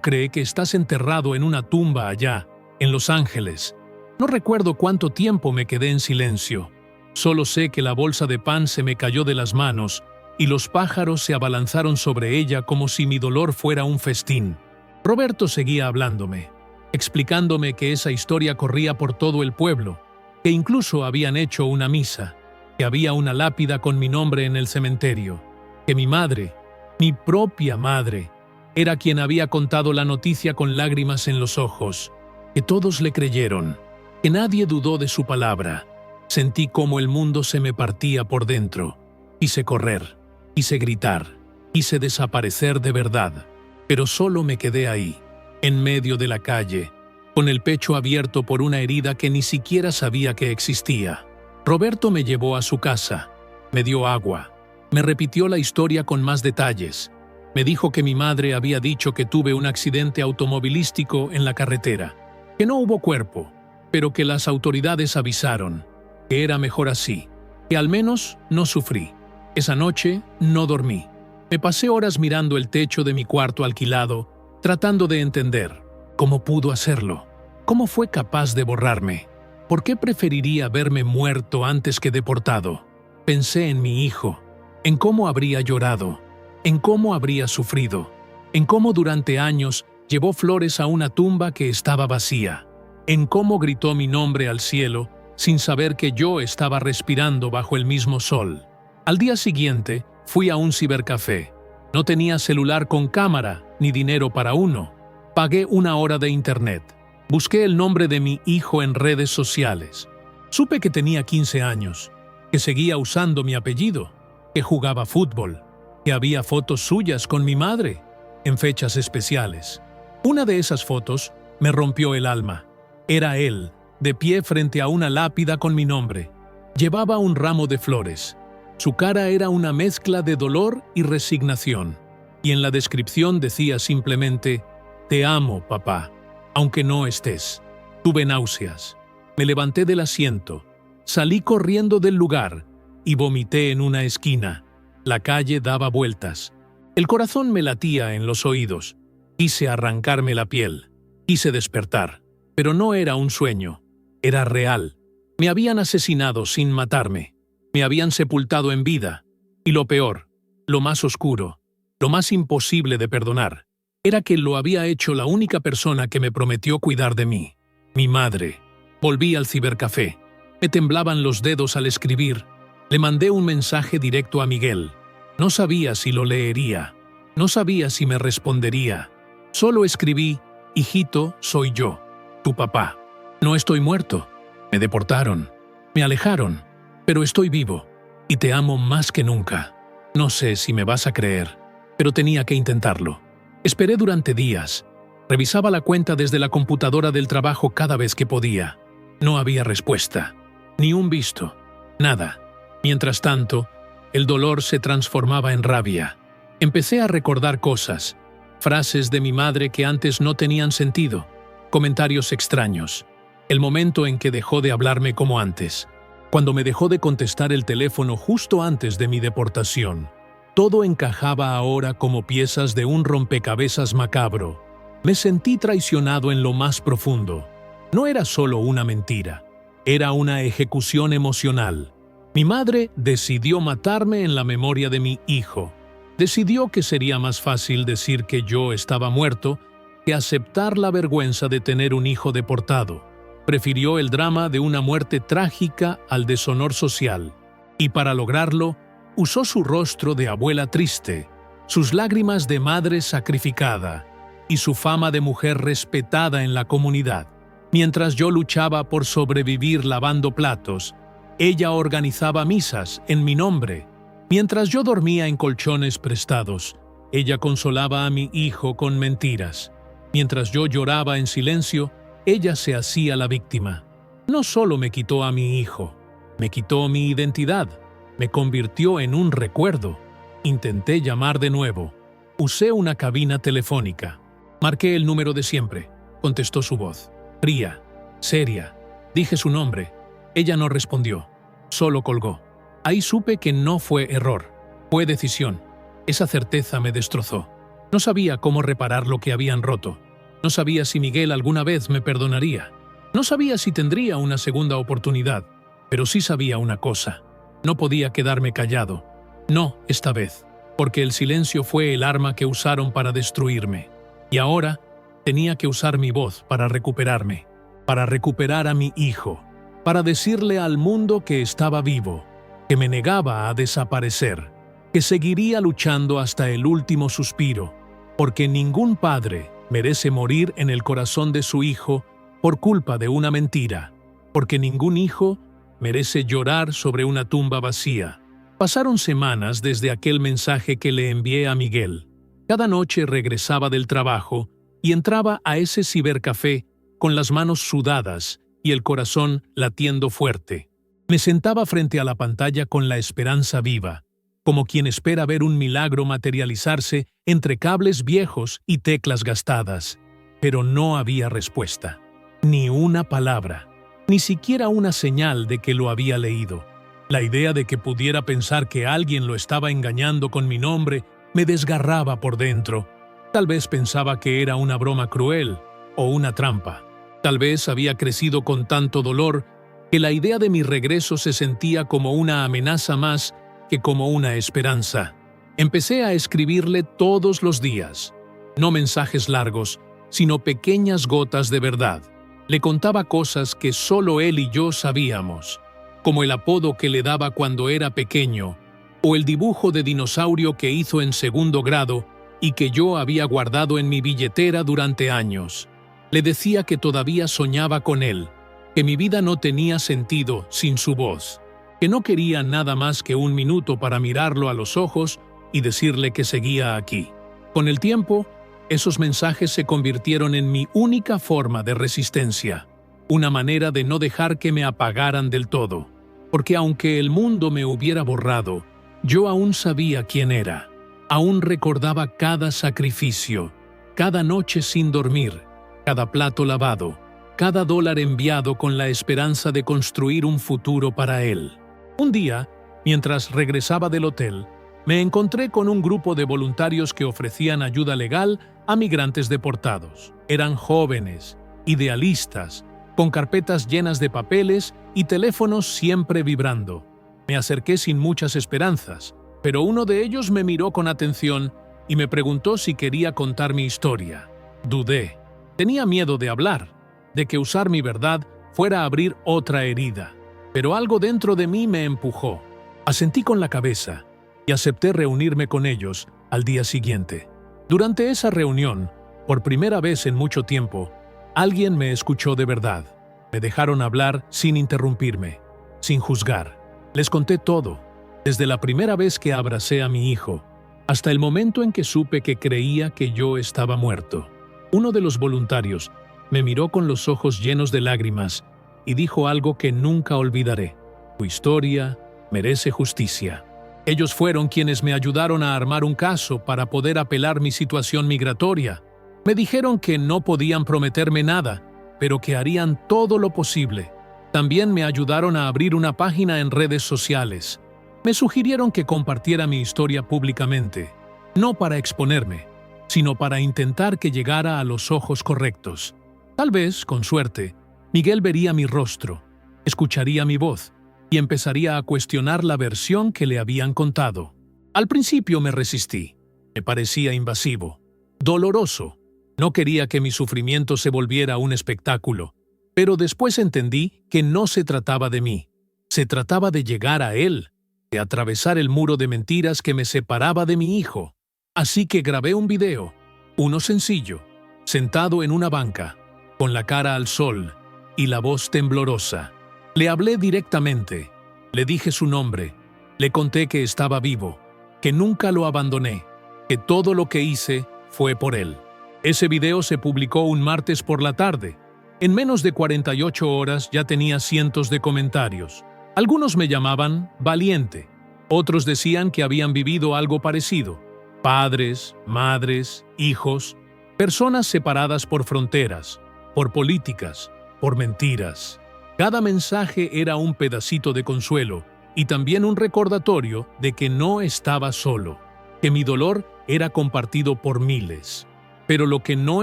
cree que estás enterrado en una tumba allá, en Los Ángeles. No recuerdo cuánto tiempo me quedé en silencio. Solo sé que la bolsa de pan se me cayó de las manos y los pájaros se abalanzaron sobre ella como si mi dolor fuera un festín. Roberto seguía hablándome, explicándome que esa historia corría por todo el pueblo, que incluso habían hecho una misa, que había una lápida con mi nombre en el cementerio, que mi madre, mi propia madre, era quien había contado la noticia con lágrimas en los ojos, que todos le creyeron, que nadie dudó de su palabra. Sentí cómo el mundo se me partía por dentro. Quise correr. Quise gritar, quise desaparecer de verdad, pero solo me quedé ahí, en medio de la calle, con el pecho abierto por una herida que ni siquiera sabía que existía. Roberto me llevó a su casa, me dio agua, me repitió la historia con más detalles, me dijo que mi madre había dicho que tuve un accidente automovilístico en la carretera, que no hubo cuerpo, pero que las autoridades avisaron, que era mejor así, que al menos no sufrí. Esa noche no dormí. Me pasé horas mirando el techo de mi cuarto alquilado, tratando de entender cómo pudo hacerlo, cómo fue capaz de borrarme, por qué preferiría verme muerto antes que deportado. Pensé en mi hijo, en cómo habría llorado, en cómo habría sufrido, en cómo durante años llevó flores a una tumba que estaba vacía, en cómo gritó mi nombre al cielo sin saber que yo estaba respirando bajo el mismo sol. Al día siguiente, fui a un cibercafé. No tenía celular con cámara, ni dinero para uno. Pagué 1 hora de internet. Busqué el nombre de mi hijo en redes sociales. Supe que tenía 15 años, que seguía usando mi apellido, que jugaba fútbol, que había fotos suyas con mi madre, en fechas especiales. Una de esas fotos me rompió el alma. Era él, de pie frente a una lápida con mi nombre. Llevaba un ramo de flores. Su cara era una mezcla de dolor y resignación, y en la descripción decía simplemente, «Te amo, papá, aunque no estés. Tuve náuseas. Me levanté del asiento, salí corriendo del lugar y vomité en una esquina. La calle daba vueltas. El corazón me latía en los oídos. Quise arrancarme la piel. Quise despertar. Pero no era un sueño. Era real. Me habían asesinado sin matarme. Me habían sepultado en vida. Y lo peor, lo más oscuro, lo más imposible de perdonar, era que lo había hecho la única persona que me prometió cuidar de mí, mi madre. Volví al cibercafé. Me temblaban los dedos al escribir. Le mandé un mensaje directo a Miguel. No sabía si lo leería. No sabía si me respondería. Solo escribí: hijito, soy yo, tu papá. No estoy muerto. Me deportaron. Me alejaron. Pero estoy vivo. Y te amo más que nunca. No sé si me vas a creer, pero tenía que intentarlo. Esperé durante días. Revisaba la cuenta desde la computadora del trabajo cada vez que podía. No había respuesta. Ni un visto. Nada. Mientras tanto, el dolor se transformaba en rabia. Empecé a recordar cosas, frases de mi madre que antes no tenían sentido, comentarios extraños, el momento en que dejó de hablarme como antes, cuando me dejó de contestar el teléfono justo antes de mi deportación. Todo encajaba ahora como piezas de un rompecabezas macabro. Me sentí traicionado en lo más profundo. No era solo una mentira, era una ejecución emocional. Mi madre decidió matarme en la memoria de mi hijo. Decidió que sería más fácil decir que yo estaba muerto que aceptar la vergüenza de tener un hijo deportado. Prefirió el drama de una muerte trágica al deshonor social. Y para lograrlo, usó su rostro de abuela triste, sus lágrimas de madre sacrificada y su fama de mujer respetada en la comunidad. Mientras yo luchaba por sobrevivir lavando platos, ella organizaba misas en mi nombre. Mientras yo dormía en colchones prestados, ella consolaba a mi hijo con mentiras. Mientras yo lloraba en silencio, ella se hacía la víctima. No solo me quitó a mi hijo, me quitó mi identidad, me convirtió en un recuerdo. Intenté llamar de nuevo. Usé una cabina telefónica. Marqué el número de siempre. Contestó su voz. Fría, seria. Dije su nombre. Ella no respondió. Solo colgó. Ahí supe que no fue error. Fue decisión. Esa certeza me destrozó. No sabía cómo reparar lo que habían roto. No sabía si Miguel alguna vez me perdonaría. No sabía si tendría una segunda oportunidad. Pero sí sabía una cosa. No podía quedarme callado. No, esta vez. Porque el silencio fue el arma que usaron para destruirme. Y ahora tenía que usar mi voz para recuperarme. Para recuperar a mi hijo. Para decirle al mundo que estaba vivo. Que me negaba a desaparecer. Que seguiría luchando hasta el último suspiro. Porque ningún padre merece morir en el corazón de su hijo por culpa de una mentira, porque ningún hijo merece llorar sobre una tumba vacía. Pasaron semanas desde aquel mensaje que le envié a Miguel. Cada noche regresaba del trabajo y entraba a ese cibercafé con las manos sudadas y el corazón latiendo fuerte. Me sentaba frente a la pantalla con la esperanza viva, como quien espera ver un milagro materializarse entre cables viejos y teclas gastadas. Pero no había respuesta, ni una palabra, ni siquiera una señal de que lo había leído. La idea de que pudiera pensar que alguien lo estaba engañando con mi nombre me desgarraba por dentro. Tal vez pensaba que era una broma cruel o una trampa. Tal vez había crecido con tanto dolor que la idea de mi regreso se sentía como una amenaza más que como una esperanza. Empecé a escribirle todos los días. No mensajes largos, sino pequeñas gotas de verdad. Le contaba cosas que solo él y yo sabíamos, como el apodo que le daba cuando era pequeño, o el dibujo de dinosaurio que hizo en segundo grado y que yo había guardado en mi billetera durante años. Le decía que todavía soñaba con él, que mi vida no tenía sentido sin su voz, que no quería nada más que un minuto para mirarlo a los ojos y decirle que seguía aquí. Con el tiempo, esos mensajes se convirtieron en mi única forma de resistencia, una manera de no dejar que me apagaran del todo, porque aunque el mundo me hubiera borrado, yo aún sabía quién era, aún recordaba cada sacrificio, cada noche sin dormir, cada plato lavado, cada dólar enviado con la esperanza de construir un futuro para él. Un día, mientras regresaba del hotel, me encontré con un grupo de voluntarios que ofrecían ayuda legal a migrantes deportados. Eran jóvenes, idealistas, con carpetas llenas de papeles y teléfonos siempre vibrando. Me acerqué sin muchas esperanzas, pero uno de ellos me miró con atención y me preguntó si quería contar mi historia. Dudé. Tenía miedo de hablar, de que usar mi verdad fuera a abrir otra herida. Pero algo dentro de mí me empujó. Asentí con la cabeza y acepté reunirme con ellos al día siguiente. Durante esa reunión, por primera vez en mucho tiempo, alguien me escuchó de verdad. Me dejaron hablar sin interrumpirme, sin juzgar. Les conté todo, desde la primera vez que abracé a mi hijo, hasta el momento en que supe que creía que yo estaba muerto. Uno de los voluntarios me miró con los ojos llenos de lágrimas y dijo algo que nunca olvidaré. Tu historia merece justicia. Ellos fueron quienes me ayudaron a armar un caso para poder apelar mi situación migratoria. Me dijeron que no podían prometerme nada, pero que harían todo lo posible. También me ayudaron a abrir una página en redes sociales. Me sugirieron que compartiera mi historia públicamente, no para exponerme, sino para intentar que llegara a los ojos correctos. Tal vez, con suerte, Miguel vería mi rostro, escucharía mi voz y empezaría a cuestionar la versión que le habían contado. Al principio me resistí. Me parecía invasivo, doloroso. No quería que mi sufrimiento se volviera un espectáculo, pero después entendí que no se trataba de mí. Se trataba de llegar a él, de atravesar el muro de mentiras que me separaba de mi hijo. Así que grabé un video, uno sencillo, sentado en una banca, con la cara al sol y la voz temblorosa. Le hablé directamente, le dije su nombre, le conté que estaba vivo, que nunca lo abandoné, que todo lo que hice fue por él. Ese video se publicó un martes por la tarde. En menos de 48 horas ya tenía cientos de comentarios. Algunos me llamaban valiente, otros decían que habían vivido algo parecido. Padres, madres, hijos, personas separadas por fronteras, por políticas, por mentiras. Cada mensaje era un pedacito de consuelo y también un recordatorio de que no estaba solo, que mi dolor era compartido por miles. Pero lo que no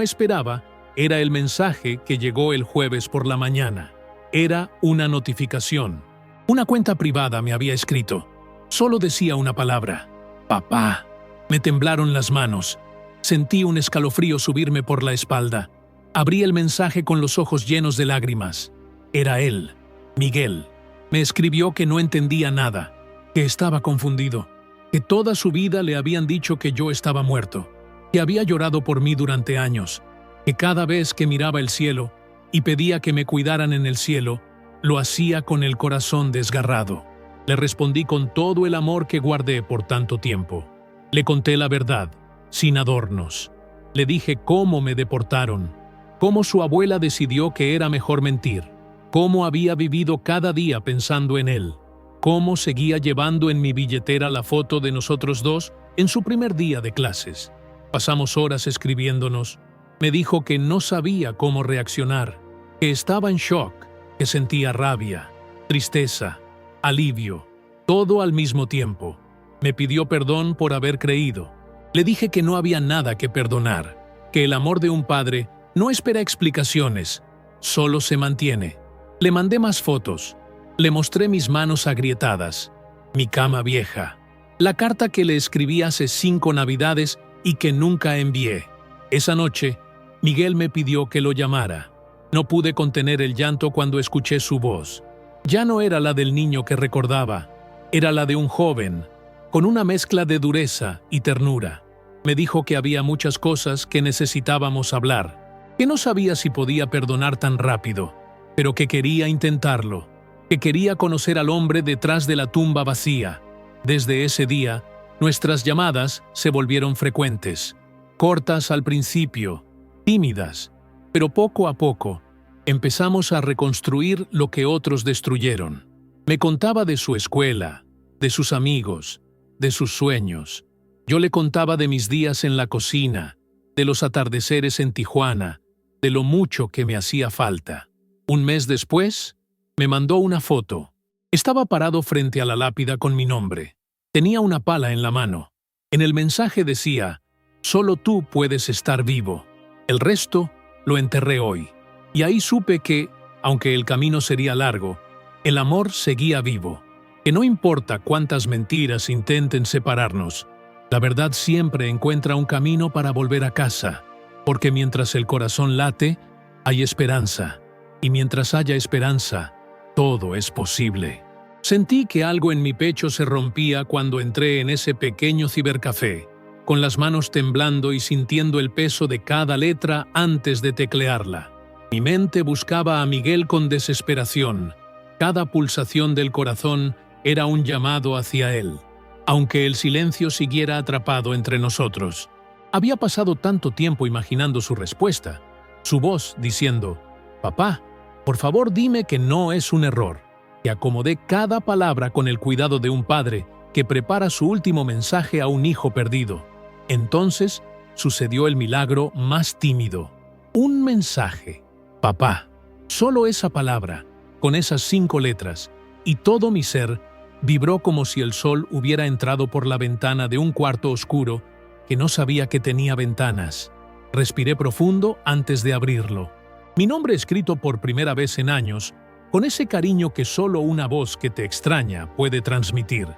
esperaba era el mensaje que llegó el jueves por la mañana. Era una notificación. Una cuenta privada me había escrito. Solo decía una palabra: papá. Me temblaron las manos. Sentí un escalofrío subirme por la espalda. Abrí el mensaje con los ojos llenos de lágrimas. Era él, Miguel. Me escribió que no entendía nada, que estaba confundido, que toda su vida le habían dicho que yo estaba muerto, que había llorado por mí durante años, que cada vez que miraba el cielo y pedía que me cuidaran en el cielo, lo hacía con el corazón desgarrado. Le respondí con todo el amor que guardé por tanto tiempo. Le conté la verdad, sin adornos. Le dije cómo me deportaron, cómo su abuela decidió que era mejor mentir, cómo había vivido cada día pensando en él, cómo seguía llevando en mi billetera la foto de nosotros dos en su primer día de clases. Pasamos horas escribiéndonos. Me dijo que no sabía cómo reaccionar, que estaba en shock, que sentía rabia, tristeza, alivio, todo al mismo tiempo. Me pidió perdón por haber creído. Le dije que no había nada que perdonar, que el amor de un padre no espera explicaciones, solo se mantiene. Le mandé más fotos. Le mostré mis manos agrietadas, mi cama vieja, la carta que le escribí hace 5 navidades y que nunca envié. Esa noche, Miguel me pidió que lo llamara. No pude contener el llanto cuando escuché su voz. Ya no era la del niño que recordaba, era la de un joven, con una mezcla de dureza y ternura. Me dijo que había muchas cosas que necesitábamos hablar, que no sabía si podía perdonar tan rápido, pero que quería intentarlo, que quería conocer al hombre detrás de la tumba vacía. Desde ese día, nuestras llamadas se volvieron frecuentes, cortas al principio, tímidas, pero poco a poco empezamos a reconstruir lo que otros destruyeron. Me contaba de su escuela, de sus amigos, de sus sueños. Yo le contaba de mis días en la cocina, de los atardeceres en Tijuana, de lo mucho que me hacía falta. Un mes después, me mandó una foto. Estaba parado frente a la lápida con mi nombre. Tenía una pala en la mano. En el mensaje decía: «Solo tú puedes estar vivo. El resto lo enterré hoy». Y ahí supe que, aunque el camino sería largo, el amor seguía vivo. Que no importa cuántas mentiras intenten separarnos, la verdad siempre encuentra un camino para volver a casa, porque mientras el corazón late, hay esperanza, y mientras haya esperanza, todo es posible. Sentí que algo en mi pecho se rompía cuando entré en ese pequeño cibercafé, con las manos temblando y sintiendo el peso de cada letra antes de teclearla. Mi mente buscaba a Miguel con desesperación. Cada pulsación del corazón era un llamado hacia él, aunque el silencio siguiera atrapado entre nosotros. Había pasado tanto tiempo imaginando su respuesta, su voz diciendo: «Papá, por favor dime que no es un error», que acomodé cada palabra con el cuidado de un padre que prepara su último mensaje a un hijo perdido. Entonces sucedió el milagro más tímido. Un mensaje. Papá. Solo esa palabra, con esas 5 letras, y todo mi ser vibró como si el sol hubiera entrado por la ventana de un cuarto oscuro que no sabía que tenía ventanas. Respiré profundo antes de abrirlo. Mi nombre escrito por primera vez en años, con ese cariño que solo una voz que te extraña puede transmitir.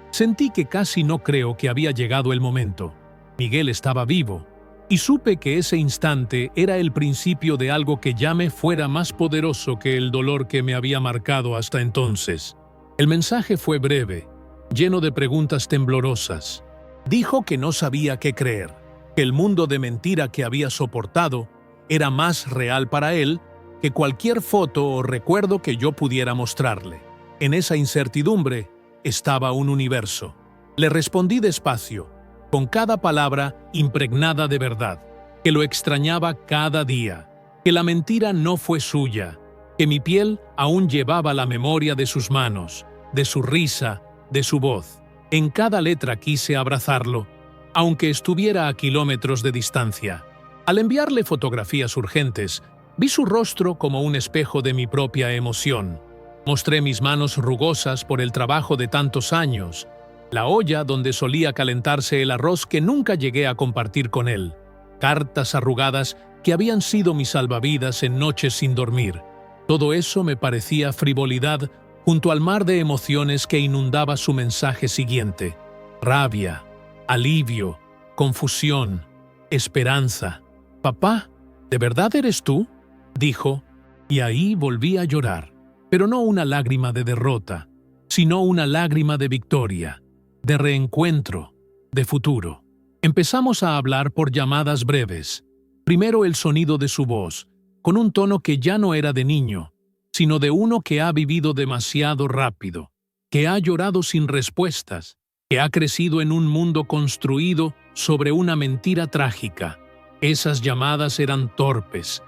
Sentí que casi no creo que había llegado el momento. Miguel estaba vivo, y supe que ese instante era el principio de algo que ya me fuera más poderoso que el dolor que me había marcado hasta entonces. El mensaje fue breve, lleno de preguntas temblorosas. Dijo que no sabía qué creer, que el mundo de mentira que había soportado era más real para él que cualquier foto o recuerdo que yo pudiera mostrarle. En esa incertidumbre estaba un universo. Le respondí despacio, con cada palabra impregnada de verdad, que lo extrañaba cada día, que la mentira no fue suya, que mi piel aún llevaba la memoria de sus manos, de su risa, de su voz. En cada letra quise abrazarlo, aunque estuviera a kilómetros de distancia. Al enviarle fotografías urgentes, vi su rostro como un espejo de mi propia emoción. Mostré mis manos rugosas por el trabajo de tantos años, la olla donde solía calentarse el arroz que nunca llegué a compartir con él, cartas arrugadas que habían sido mis salvavidas en noches sin dormir. Todo eso me parecía frivolidad junto al mar de emociones que inundaba su mensaje siguiente: rabia, alivio, confusión, esperanza. «Papá, ¿de verdad eres tú?», dijo, y ahí volví a llorar, pero no una lágrima de derrota, sino una lágrima de victoria, de reencuentro, de futuro. Empezamos a hablar por llamadas breves. Primero el sonido de su voz, con un tono que ya no era de niño, sino de uno que ha vivido demasiado rápido, que ha llorado sin respuestas, que ha crecido en un mundo construido sobre una mentira trágica. Esas llamadas eran torpes,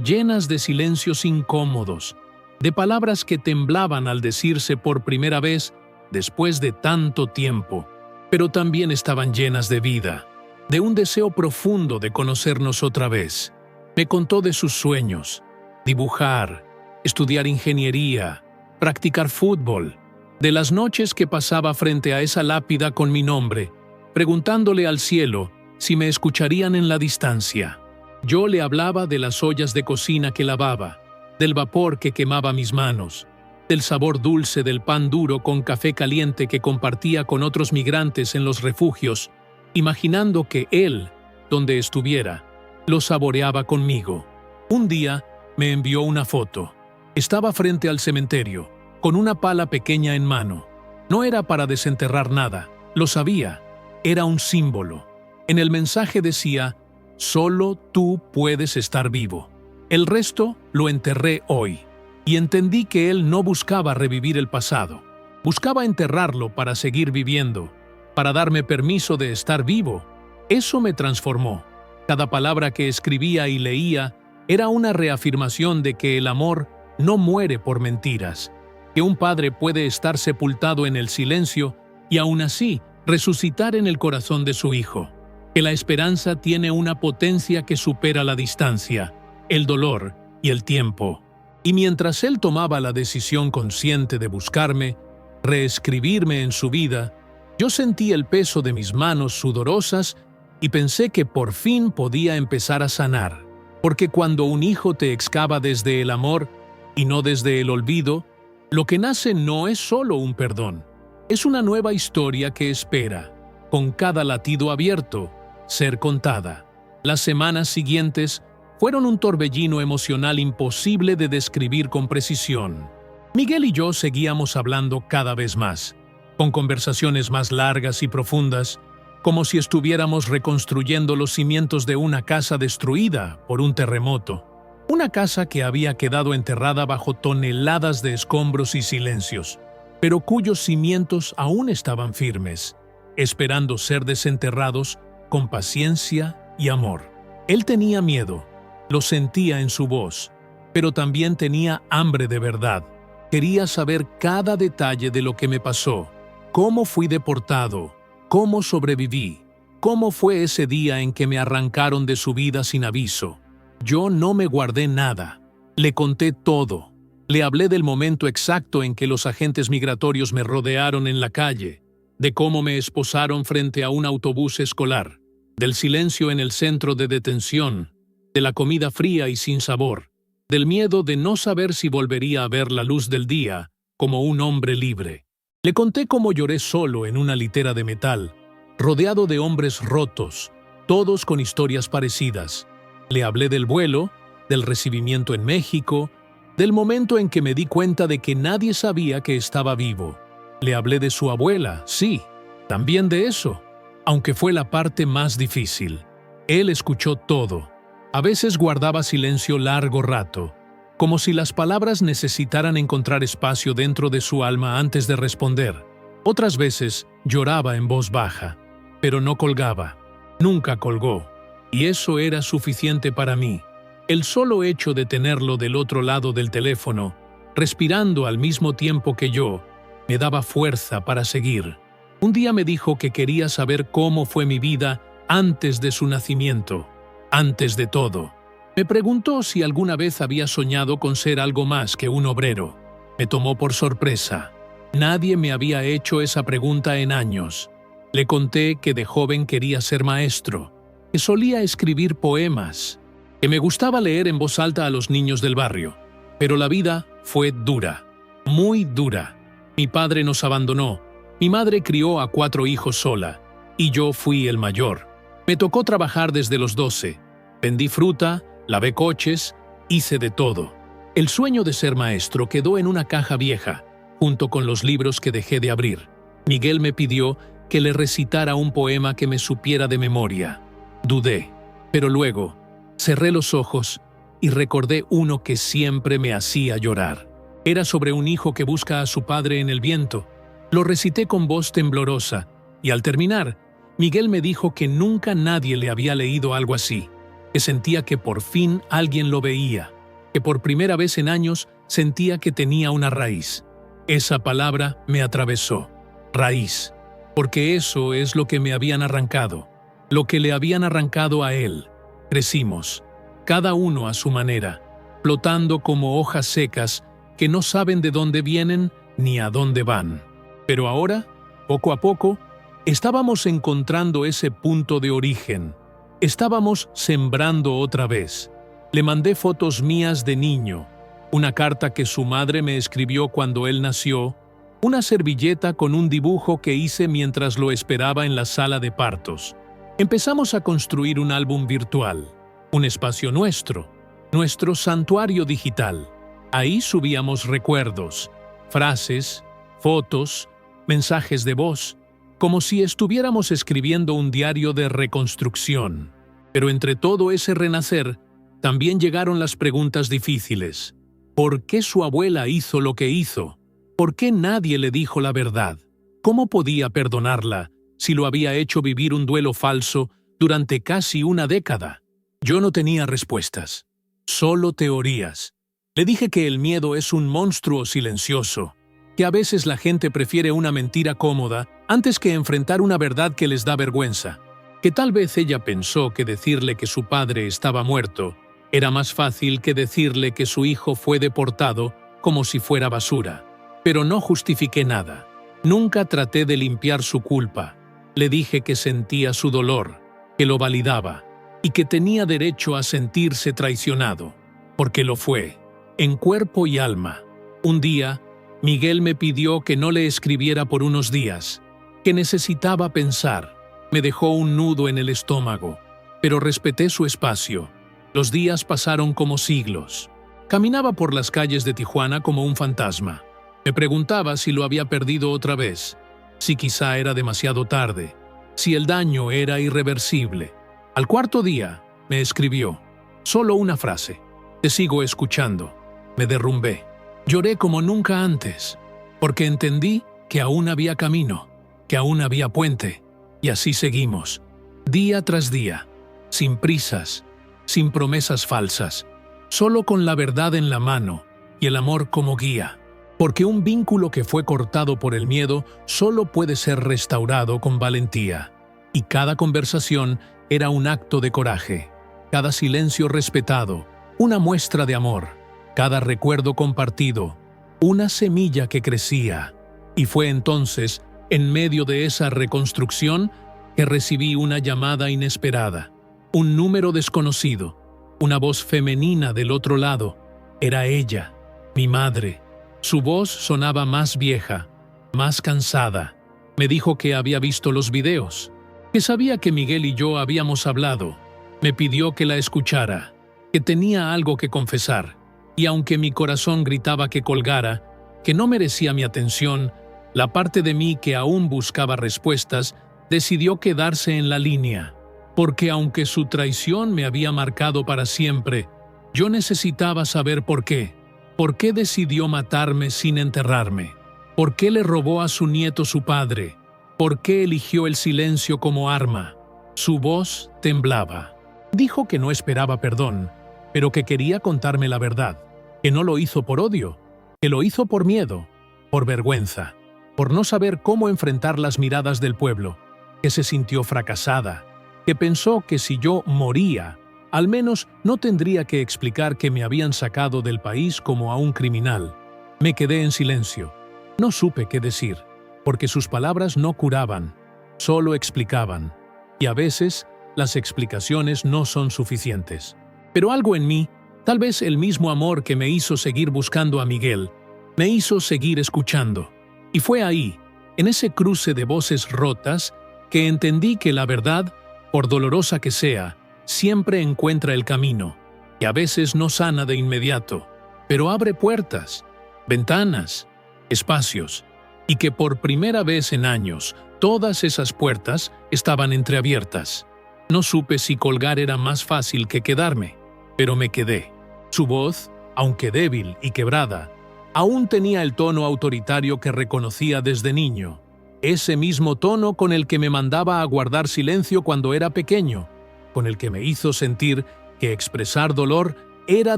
llenas de silencios incómodos, de palabras que temblaban al decirse por primera vez después de tanto tiempo, pero también estaban llenas de vida, de un deseo profundo de conocernos otra vez. Me contó de sus sueños: dibujar, estudiar ingeniería, practicar fútbol, de las noches que pasaba frente a esa lápida con mi nombre, preguntándole al cielo si me escucharían en la distancia. Yo le hablaba de las ollas de cocina que lavaba, del vapor que quemaba mis manos, del sabor dulce del pan duro con café caliente que compartía con otros migrantes en los refugios, imaginando que él, donde estuviera, lo saboreaba conmigo. Un día me envió una foto. Estaba frente al cementerio, con una pala pequeña en mano. No era para desenterrar nada, lo sabía, era un símbolo. En el mensaje decía: «Solo tú puedes estar vivo». El resto lo enterré hoy, y entendí que él no buscaba revivir el pasado. Buscaba enterrarlo para seguir viviendo, para darme permiso de estar vivo. Eso me transformó. Cada palabra que escribía y leía era una reafirmación de que el amor no muere por mentiras, que un padre puede estar sepultado en el silencio y aún así resucitar en el corazón de su hijo, que la esperanza tiene una potencia que supera la distancia, el dolor y el tiempo. Y mientras él tomaba la decisión consciente de buscarme, reescribirme en su vida, yo sentí el peso de mis manos sudorosas y pensé que por fin podía empezar a sanar. Porque cuando un hijo te excava desde el amor y no desde el olvido, lo que nace no es solo un perdón, es una nueva historia que espera, con cada latido abierto, ser contada. Las semanas siguientes fueron un torbellino emocional imposible de describir con precisión. Miguel y yo seguíamos hablando cada vez más, con conversaciones más largas y profundas, como si estuviéramos reconstruyendo los cimientos de una casa destruida por un terremoto. Una casa que había quedado enterrada bajo toneladas de escombros y silencios, pero cuyos cimientos aún estaban firmes, esperando ser desenterrados con paciencia y amor. Él tenía miedo, lo sentía en su voz, pero también tenía hambre de verdad. Quería saber cada detalle de lo que me pasó, cómo fui deportado, cómo sobreviví, cómo fue ese día en que me arrancaron de su vida sin aviso. Yo no me guardé nada, le conté todo. Le hablé del momento exacto en que los agentes migratorios me rodearon en la calle, de cómo me esposaron frente a un autobús escolar, del silencio en el centro de detención, de la comida fría y sin sabor, del miedo de no saber si volvería a ver la luz del día como un hombre libre. Le conté cómo lloré solo en una litera de metal, rodeado de hombres rotos, todos con historias parecidas. Le hablé del vuelo, del recibimiento en México, del momento en que me di cuenta de que nadie sabía que estaba vivo. Le hablé de su abuela, sí, también de eso, aunque fue la parte más difícil. Él escuchó todo. A veces guardaba silencio largo rato, como si las palabras necesitaran encontrar espacio dentro de su alma antes de responder. Otras veces lloraba en voz baja, pero no colgaba. Nunca colgó. Y eso era suficiente para mí. El solo hecho de tenerlo del otro lado del teléfono, respirando al mismo tiempo que yo, me daba fuerza para seguir. Un día me dijo que quería saber cómo fue mi vida antes de su nacimiento, antes de todo. Me preguntó si alguna vez había soñado con ser algo más que un obrero. Me tomó por sorpresa. Nadie me había hecho esa pregunta en años. Le conté que de joven quería ser maestro, que solía escribir poemas, que me gustaba leer en voz alta a los niños del barrio. Pero la vida fue dura, muy dura. Mi padre nos abandonó, mi madre crió a 4 hijos sola, y yo fui el mayor. Me tocó trabajar desde los 12. Vendí fruta, lavé coches, hice de todo. El sueño de ser maestro quedó en una caja vieja, junto con los libros que dejé de abrir. Miguel me pidió que le recitara un poema que me supiera de memoria. Dudé, pero luego cerré los ojos y recordé uno que siempre me hacía llorar. Era sobre un hijo que busca a su padre en el viento. Lo recité con voz temblorosa, y al terminar, Miguel me dijo que nunca nadie le había leído algo así, que sentía que por fin alguien lo veía, que por primera vez en años sentía que tenía una raíz. Esa palabra me atravesó. Raíz. Porque eso es lo que me habían arrancado, lo que le habían arrancado a él. Crecimos, cada uno a su manera, flotando como hojas secas que no saben de dónde vienen ni a dónde van. Pero ahora, poco a poco, estábamos encontrando ese punto de origen. Estábamos sembrando otra vez. Le mandé fotos mías de niño, una carta que su madre me escribió cuando él nació, una servilleta con un dibujo que hice mientras lo esperaba en la sala de partos. Empezamos a construir un álbum virtual, un espacio nuestro, nuestro santuario digital. Ahí subíamos recuerdos, frases, fotos, mensajes de voz, como si estuviéramos escribiendo un diario de reconstrucción. Pero entre todo ese renacer, también llegaron las preguntas difíciles. ¿Por qué su abuela hizo lo que hizo? ¿Por qué nadie le dijo la verdad? ¿Cómo podía perdonarla si lo había hecho vivir un duelo falso durante casi una década? Yo no tenía respuestas, solo teorías. Le dije que el miedo es un monstruo silencioso, que a veces la gente prefiere una mentira cómoda antes que enfrentar una verdad que les da vergüenza, que tal vez ella pensó que decirle que su padre estaba muerto Era más fácil que decirle que su hijo fue deportado como si fuera basura. Pero no justifiqué nada. Nunca traté de limpiar su culpa. Le dije que sentía su dolor, que lo validaba y que tenía derecho a sentirse traicionado, porque lo fue, en cuerpo y alma. Un día, Miguel me pidió que no le escribiera por unos días, que necesitaba pensar. Me dejó un nudo en el estómago, pero respeté su espacio. Los días pasaron como siglos. Caminaba por las calles de Tijuana como un fantasma. Me preguntaba si lo había perdido otra vez, si quizá era demasiado tarde, si el daño era irreversible. Al cuarto día, me escribió, solo una frase: te sigo escuchando. Me derrumbé. Lloré como nunca antes, porque entendí que aún había camino, que aún había puente, y así seguimos, día tras día, sin prisas, sin promesas falsas, solo con la verdad en la mano y el amor como guía. Porque un vínculo que fue cortado por el miedo solo puede ser restaurado con valentía. Y cada conversación era un acto de coraje, cada silencio respetado, una muestra de amor, cada recuerdo compartido, una semilla que crecía. Y fue entonces, en medio de esa reconstrucción, que recibí una llamada inesperada, un número desconocido, una voz femenina del otro lado. Era ella, mi madre. Su voz sonaba más vieja, más cansada. Me dijo que había visto los videos, que sabía que Miguel y yo habíamos hablado. Me pidió que la escuchara, que tenía algo que confesar. Y aunque mi corazón gritaba que colgara, que no merecía mi atención, la parte de mí que aún buscaba respuestas decidió quedarse en la línea. Porque aunque su traición me había marcado para siempre, yo necesitaba saber por qué. ¿Por qué decidió matarme sin enterrarme? ¿Por qué le robó a su nieto su padre? ¿Por qué eligió el silencio como arma? Su voz temblaba. Dijo que no esperaba perdón, pero que quería contarme la verdad, que no lo hizo por odio, que lo hizo por miedo, por vergüenza, por no saber cómo enfrentar las miradas del pueblo, que se sintió fracasada, que pensó que si yo moría, al menos no tendría que explicar que me habían sacado del país como a un criminal. Me quedé en silencio. No supe qué decir, porque sus palabras no curaban, solo explicaban. Y a veces, las explicaciones no son suficientes. Pero algo en mí, tal vez el mismo amor que me hizo seguir buscando a Miguel, me hizo seguir escuchando. Y fue ahí, en ese cruce de voces rotas, que entendí que la verdad, por dolorosa que sea, siempre encuentra el camino, que a veces no sana de inmediato, pero abre puertas, ventanas, espacios, y que por primera vez en años todas esas puertas estaban entreabiertas. No supe si colgar era más fácil que quedarme, pero me quedé. Su voz, aunque débil y quebrada, aún tenía el tono autoritario que reconocía desde niño, ese mismo tono con el que me mandaba a guardar silencio cuando era pequeño, con el que me hizo sentir que expresar dolor era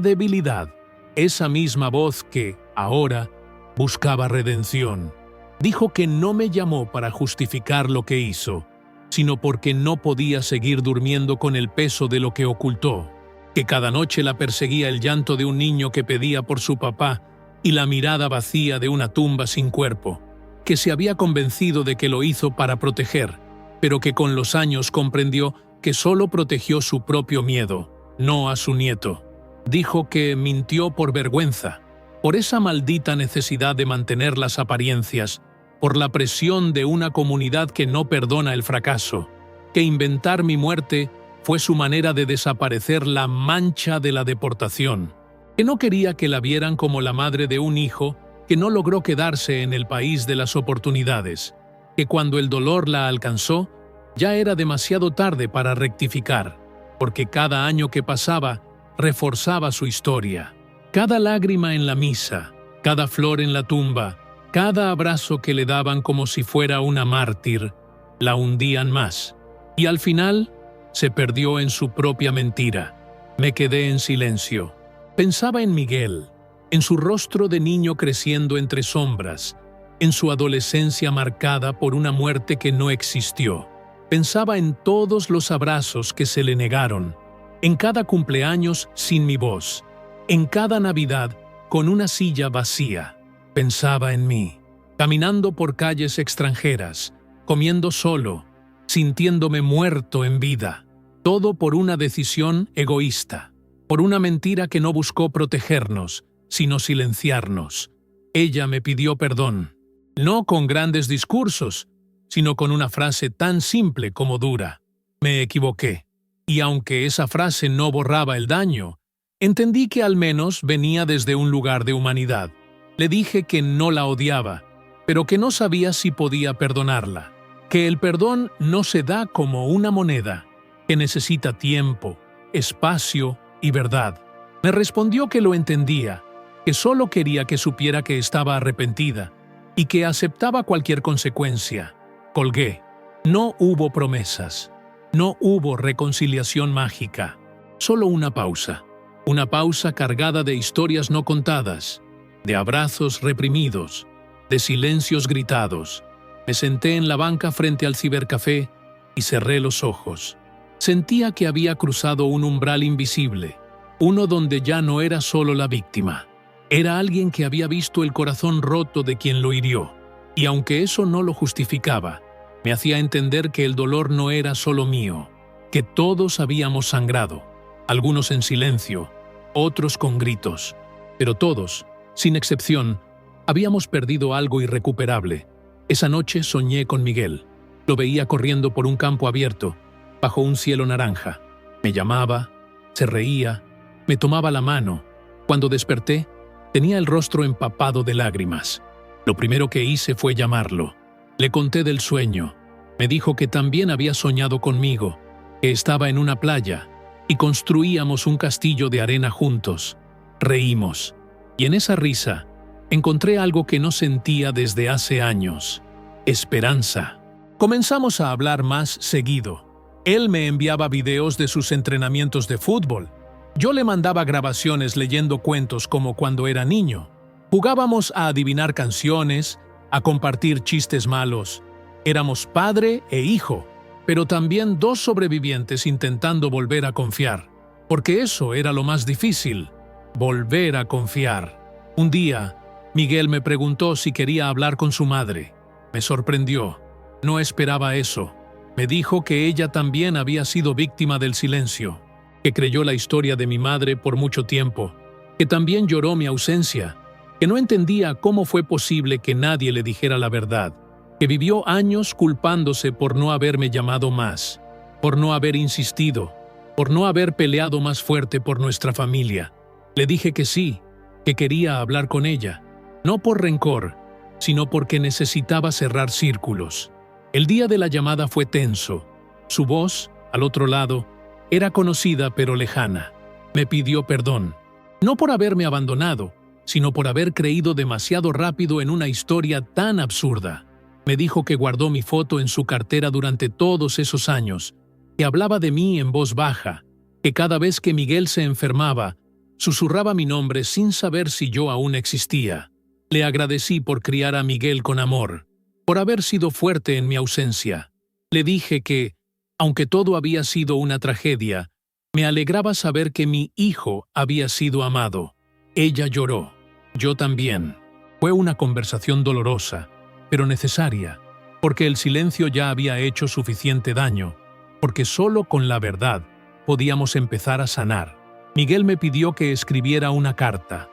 debilidad, esa misma voz que, ahora, buscaba redención. Dijo que no me llamó para justificar lo que hizo, sino porque no podía seguir durmiendo con el peso de lo que ocultó, que cada noche la perseguía el llanto de un niño que pedía por su papá y la mirada vacía de una tumba sin cuerpo, que se había convencido de que lo hizo para proteger, pero que con los años comprendió que solo protegió su propio miedo, no a su nieto. Dijo que mintió por vergüenza, por esa maldita necesidad de mantener las apariencias, por la presión de una comunidad que no perdona el fracaso, que inventar mi muerte fue su manera de desaparecer la mancha de la deportación, que no quería que la vieran como la madre de un hijo que no logró quedarse en el país de las oportunidades, que cuando el dolor la alcanzó, ya era demasiado tarde para rectificar, porque cada año que pasaba reforzaba su historia. Cada lágrima en la misa, cada flor en la tumba, cada abrazo que le daban como si fuera una mártir, la hundían más. Y al final, se perdió en su propia mentira. Me quedé en silencio. Pensaba en Miguel, en su rostro de niño creciendo entre sombras, en su adolescencia marcada por una muerte que no existió. Pensaba en todos los abrazos que se le negaron, en cada cumpleaños sin mi voz, en cada Navidad con una silla vacía. Pensaba en mí, caminando por calles extranjeras, comiendo solo, sintiéndome muerto en vida. Todo por una decisión egoísta, por una mentira que no buscó protegernos, sino silenciarnos. Ella me pidió perdón, no con grandes discursos, sino con una frase tan simple como dura. Me equivoqué. Y aunque esa frase no borraba el daño, entendí que al menos venía desde un lugar de humanidad. Le dije que no la odiaba, pero que no sabía si podía perdonarla, que el perdón no se da como una moneda, que necesita tiempo, espacio y verdad. Me respondió que lo entendía, que solo quería que supiera que estaba arrepentida y que aceptaba cualquier consecuencia. Colgué. No hubo promesas. No hubo reconciliación mágica. Solo una pausa. Una pausa cargada de historias no contadas, de abrazos reprimidos, de silencios gritados. Me senté en la banca frente al cibercafé y cerré los ojos. Sentía que había cruzado un umbral invisible, uno donde ya no era solo la víctima. Era alguien que había visto el corazón roto de quien lo hirió, y aunque eso no lo justificaba, me hacía entender que el dolor no era solo mío, que todos habíamos sangrado, algunos en silencio, otros con gritos, pero todos, sin excepción, habíamos perdido algo irrecuperable. Esa noche soñé con Miguel. Lo veía corriendo por un campo abierto, bajo un cielo naranja. Me llamaba, se reía, me tomaba la mano. Cuando desperté, tenía el rostro empapado de lágrimas. Lo primero que hice fue llamarlo. Le conté del sueño. Me dijo que también había soñado conmigo, que estaba en una playa y construíamos un castillo de arena juntos. Reímos. Y en esa risa encontré algo que no sentía desde hace años: esperanza. Comenzamos a hablar más seguido. Él me enviaba videos de sus entrenamientos de fútbol. Yo le mandaba grabaciones leyendo cuentos como cuando era niño. Jugábamos a adivinar canciones, a compartir chistes malos. Éramos padre e hijo, pero también dos sobrevivientes intentando volver a confiar. Porque eso era lo más difícil, volver a confiar. Un día, Miguel me preguntó si quería hablar con su madre. Me sorprendió. No esperaba eso. Me dijo que ella también había sido víctima del silencio, que creyó la historia de mi madre por mucho tiempo, que también lloró mi ausencia, que no entendía cómo fue posible que nadie le dijera la verdad, que vivió años culpándose por no haberme llamado más, por no haber insistido, por no haber peleado más fuerte por nuestra familia. Le dije que sí, que quería hablar con ella, no por rencor, sino porque necesitaba cerrar círculos. El día de la llamada fue tenso. Su voz, al otro lado, era conocida pero lejana. Me pidió perdón, no por haberme abandonado, sino por haber creído demasiado rápido en una historia tan absurda. Me dijo que guardó mi foto en su cartera durante todos esos años, que hablaba de mí en voz baja, que cada vez que Miguel se enfermaba, susurraba mi nombre sin saber si yo aún existía. Le agradecí por criar a Miguel con amor, por haber sido fuerte en mi ausencia. Le dije que, aunque todo había sido una tragedia, me alegraba saber que mi hijo había sido amado. Ella lloró. Yo también. Fue una conversación dolorosa, pero necesaria, porque el silencio ya había hecho suficiente daño, porque solo con la verdad podíamos empezar a sanar. Miguel me pidió que escribiera una carta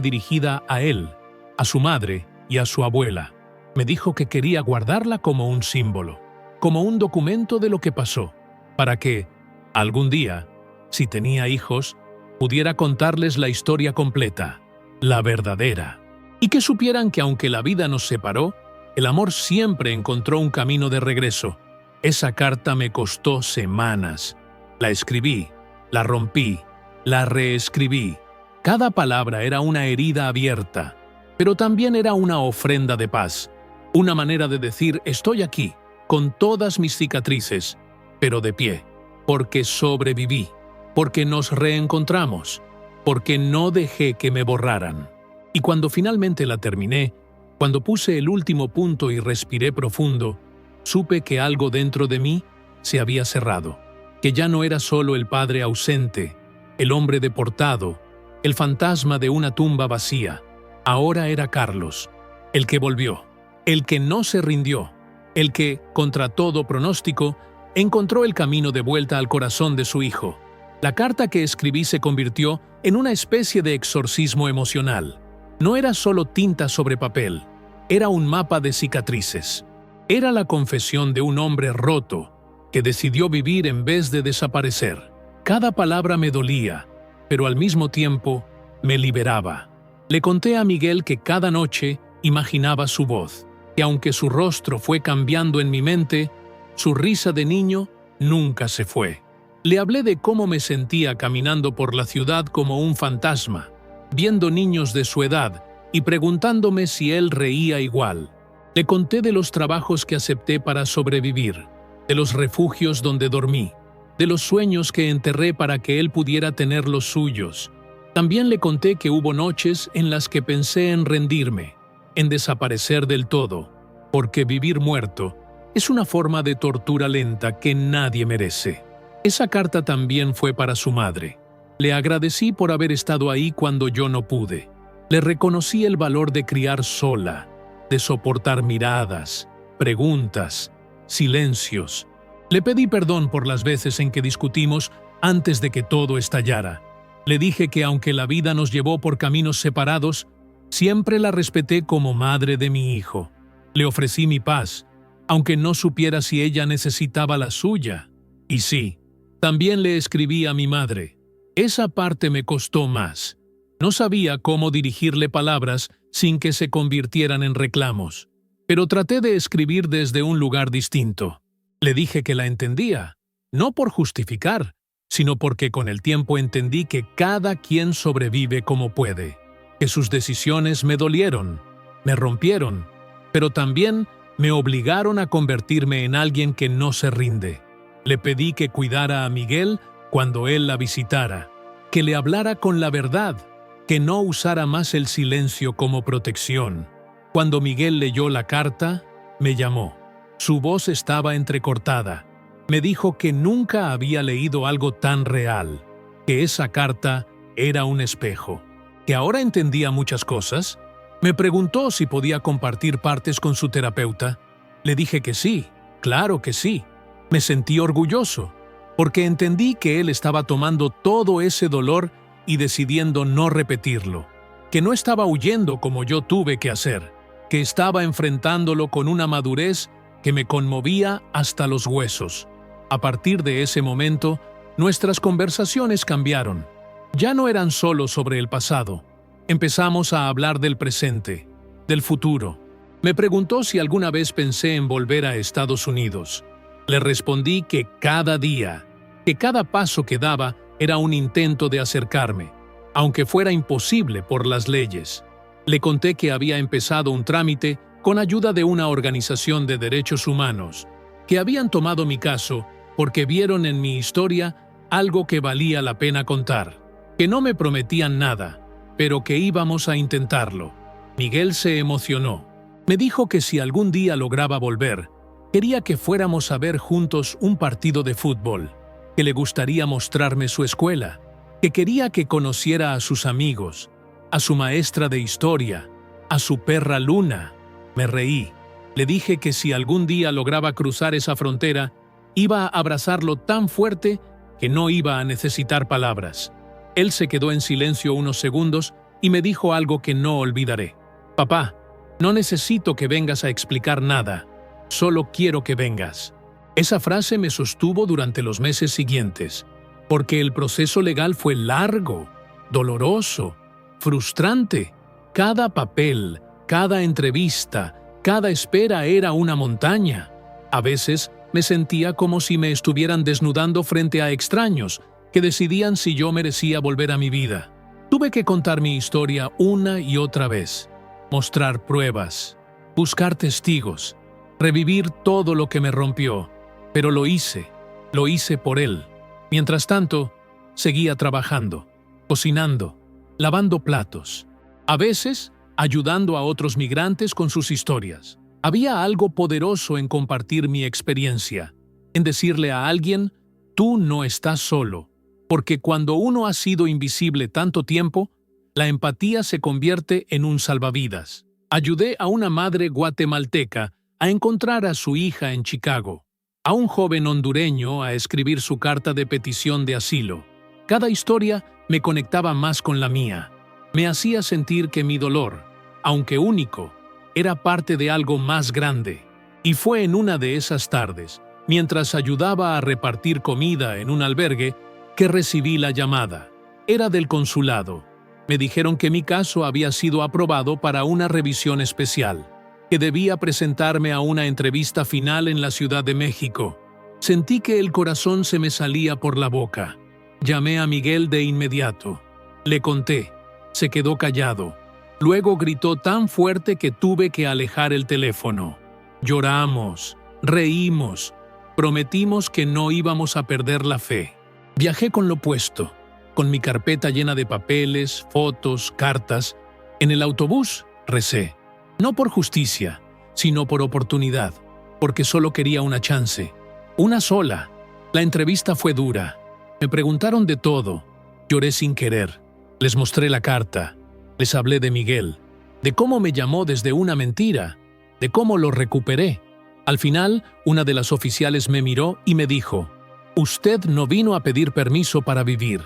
dirigida a él, a su madre y a su abuela. Me dijo que quería guardarla como un símbolo, como un documento de lo que pasó, para que, algún día, si tenía hijos, pudiera contarles la historia completa, la verdadera, y que supieran que aunque la vida nos separó, el amor siempre encontró un camino de regreso. Esa carta me costó semanas. La escribí, la rompí, la reescribí. Cada palabra era una herida abierta, pero también era una ofrenda de paz, una manera de decir estoy aquí, con todas mis cicatrices, pero de pie, porque sobreviví, porque nos reencontramos, porque no dejé que me borraran. Y cuando finalmente la terminé, cuando puse el último punto y respiré profundo, supe que algo dentro de mí se había cerrado. que ya no era solo el padre ausente, el hombre deportado, el fantasma de una tumba vacía. Ahora era Carlos, el que volvió, el que no se rindió, el que, contra todo pronóstico, encontró el camino de vuelta al corazón de su hijo. La carta que escribí se convirtió en una especie de exorcismo emocional. No era solo tinta sobre papel, era un mapa de cicatrices. Era la confesión de un hombre roto que decidió vivir en vez de desaparecer. Cada palabra me dolía, pero al mismo tiempo me liberaba. Le conté a Miguel que cada noche imaginaba su voz, que aunque su rostro fue cambiando en mi mente, su risa de niño nunca se fue. Le hablé de cómo me sentía caminando por la ciudad como un fantasma, viendo niños de su edad y preguntándome si él reía igual. Le conté de los trabajos que acepté para sobrevivir, de los refugios donde dormí, de los sueños que enterré para que él pudiera tener los suyos. También le conté que hubo noches en las que pensé en rendirme, en desaparecer del todo, porque vivir muerto es una forma de tortura lenta que nadie merece. Esa carta también fue para su madre. Le agradecí por haber estado ahí cuando yo no pude. Le reconocí el valor de criar sola, de soportar miradas, preguntas, silencios. Le pedí perdón por las veces en que discutimos antes de que todo estallara. Le dije que aunque la vida nos llevó por caminos separados, siempre la respeté como madre de mi hijo. Le ofrecí mi paz, aunque no supiera si ella necesitaba la suya. Y sí, también le escribí a mi madre. Esa parte me costó más. No sabía cómo dirigirle palabras sin que se convirtieran en reclamos. Pero traté de escribir desde un lugar distinto. Le dije que la entendía, no por justificar, sino porque con el tiempo entendí que cada quien sobrevive como puede, que sus decisiones me dolieron, me rompieron, pero también me obligaron a convertirme en alguien que no se rinde. Le pedí que cuidara a Miguel cuando él la visitara, que le hablara con la verdad, que no usara más el silencio como protección. Cuando Miguel leyó la carta, me llamó. Su voz estaba entrecortada. Me dijo que nunca había leído algo tan real, que esa carta era un espejo, que ahora entendía muchas cosas. Me preguntó si podía compartir partes con su terapeuta. Le dije que sí, claro que sí. Me sentí orgulloso, porque entendí que él estaba tomando todo ese dolor y decidiendo no repetirlo, que no estaba huyendo como yo tuve que hacer, que estaba enfrentándolo con una madurez que me conmovía hasta los huesos. A partir de ese momento, nuestras conversaciones cambiaron. Ya no eran solo sobre el pasado. Empezamos a hablar del presente, del futuro. Me preguntó si alguna vez pensé en volver a Estados Unidos. Le respondí que cada día, que cada paso que daba era un intento de acercarme, aunque fuera imposible por las leyes. Le conté que había empezado un trámite con ayuda de una organización de derechos humanos, que habían tomado mi caso porque vieron en mi historia algo que valía la pena contar, que no me prometían nada, pero que íbamos a intentarlo. Miguel se emocionó. Me dijo que si algún día lograba volver, quería que fuéramos a ver juntos un partido de fútbol, que le gustaría mostrarme su escuela, que quería que conociera a sus amigos, a su maestra de historia, a su perra Luna. Me reí. Le dije que si algún día lograba cruzar esa frontera, iba a abrazarlo tan fuerte que no iba a necesitar palabras. Él se quedó en silencio unos segundos y me dijo algo que no olvidaré. «Papá, no necesito que vengas a explicar nada, solo quiero que vengas». Esa frase me sostuvo durante los meses siguientes, porque el proceso legal fue largo, doloroso, frustrante. Cada papel, cada entrevista, cada espera era una montaña. A veces me sentía como si me estuvieran desnudando frente a extraños que decidían si yo merecía volver a mi vida. Tuve que contar mi historia una y otra vez, mostrar pruebas, buscar testigos, revivir todo lo que me rompió, pero lo hice por él. Mientras tanto, seguía trabajando, cocinando, lavando platos, a veces ayudando a otros migrantes con sus historias. Había algo poderoso en compartir mi experiencia, en decirle a alguien, tú no estás solo, porque cuando uno ha sido invisible tanto tiempo, la empatía se convierte en un salvavidas. Ayudé a una madre guatemalteca a encontrar a su hija en Chicago, a un joven hondureño a escribir su carta de petición de asilo. Cada historia me conectaba más con la mía. Me hacía sentir que mi dolor, aunque único, era parte de algo más grande. Y fue en una de esas tardes, mientras ayudaba a repartir comida en un albergue, que recibí la llamada. Era del consulado. Me dijeron que mi caso había sido aprobado para una revisión especial, que debía presentarme a una entrevista final en la Ciudad de México. Sentí que el corazón se me salía por la boca. Llamé a Miguel de inmediato. Le conté. Se quedó callado. Luego gritó tan fuerte que tuve que alejar el teléfono. Lloramos, reímos, prometimos que no íbamos a perder la fe. Viajé con lo puesto, con mi carpeta llena de papeles, fotos, cartas. En el autobús recé, no por justicia, sino por oportunidad, porque solo quería una chance, una sola. La entrevista fue dura. Me preguntaron de todo. Lloré sin querer. Les mostré la carta. Les hablé de Miguel, de cómo me llamó desde una mentira, de cómo lo recuperé. Al final, una de las oficiales me miró y me dijo: «Usted no vino a pedir permiso para vivir.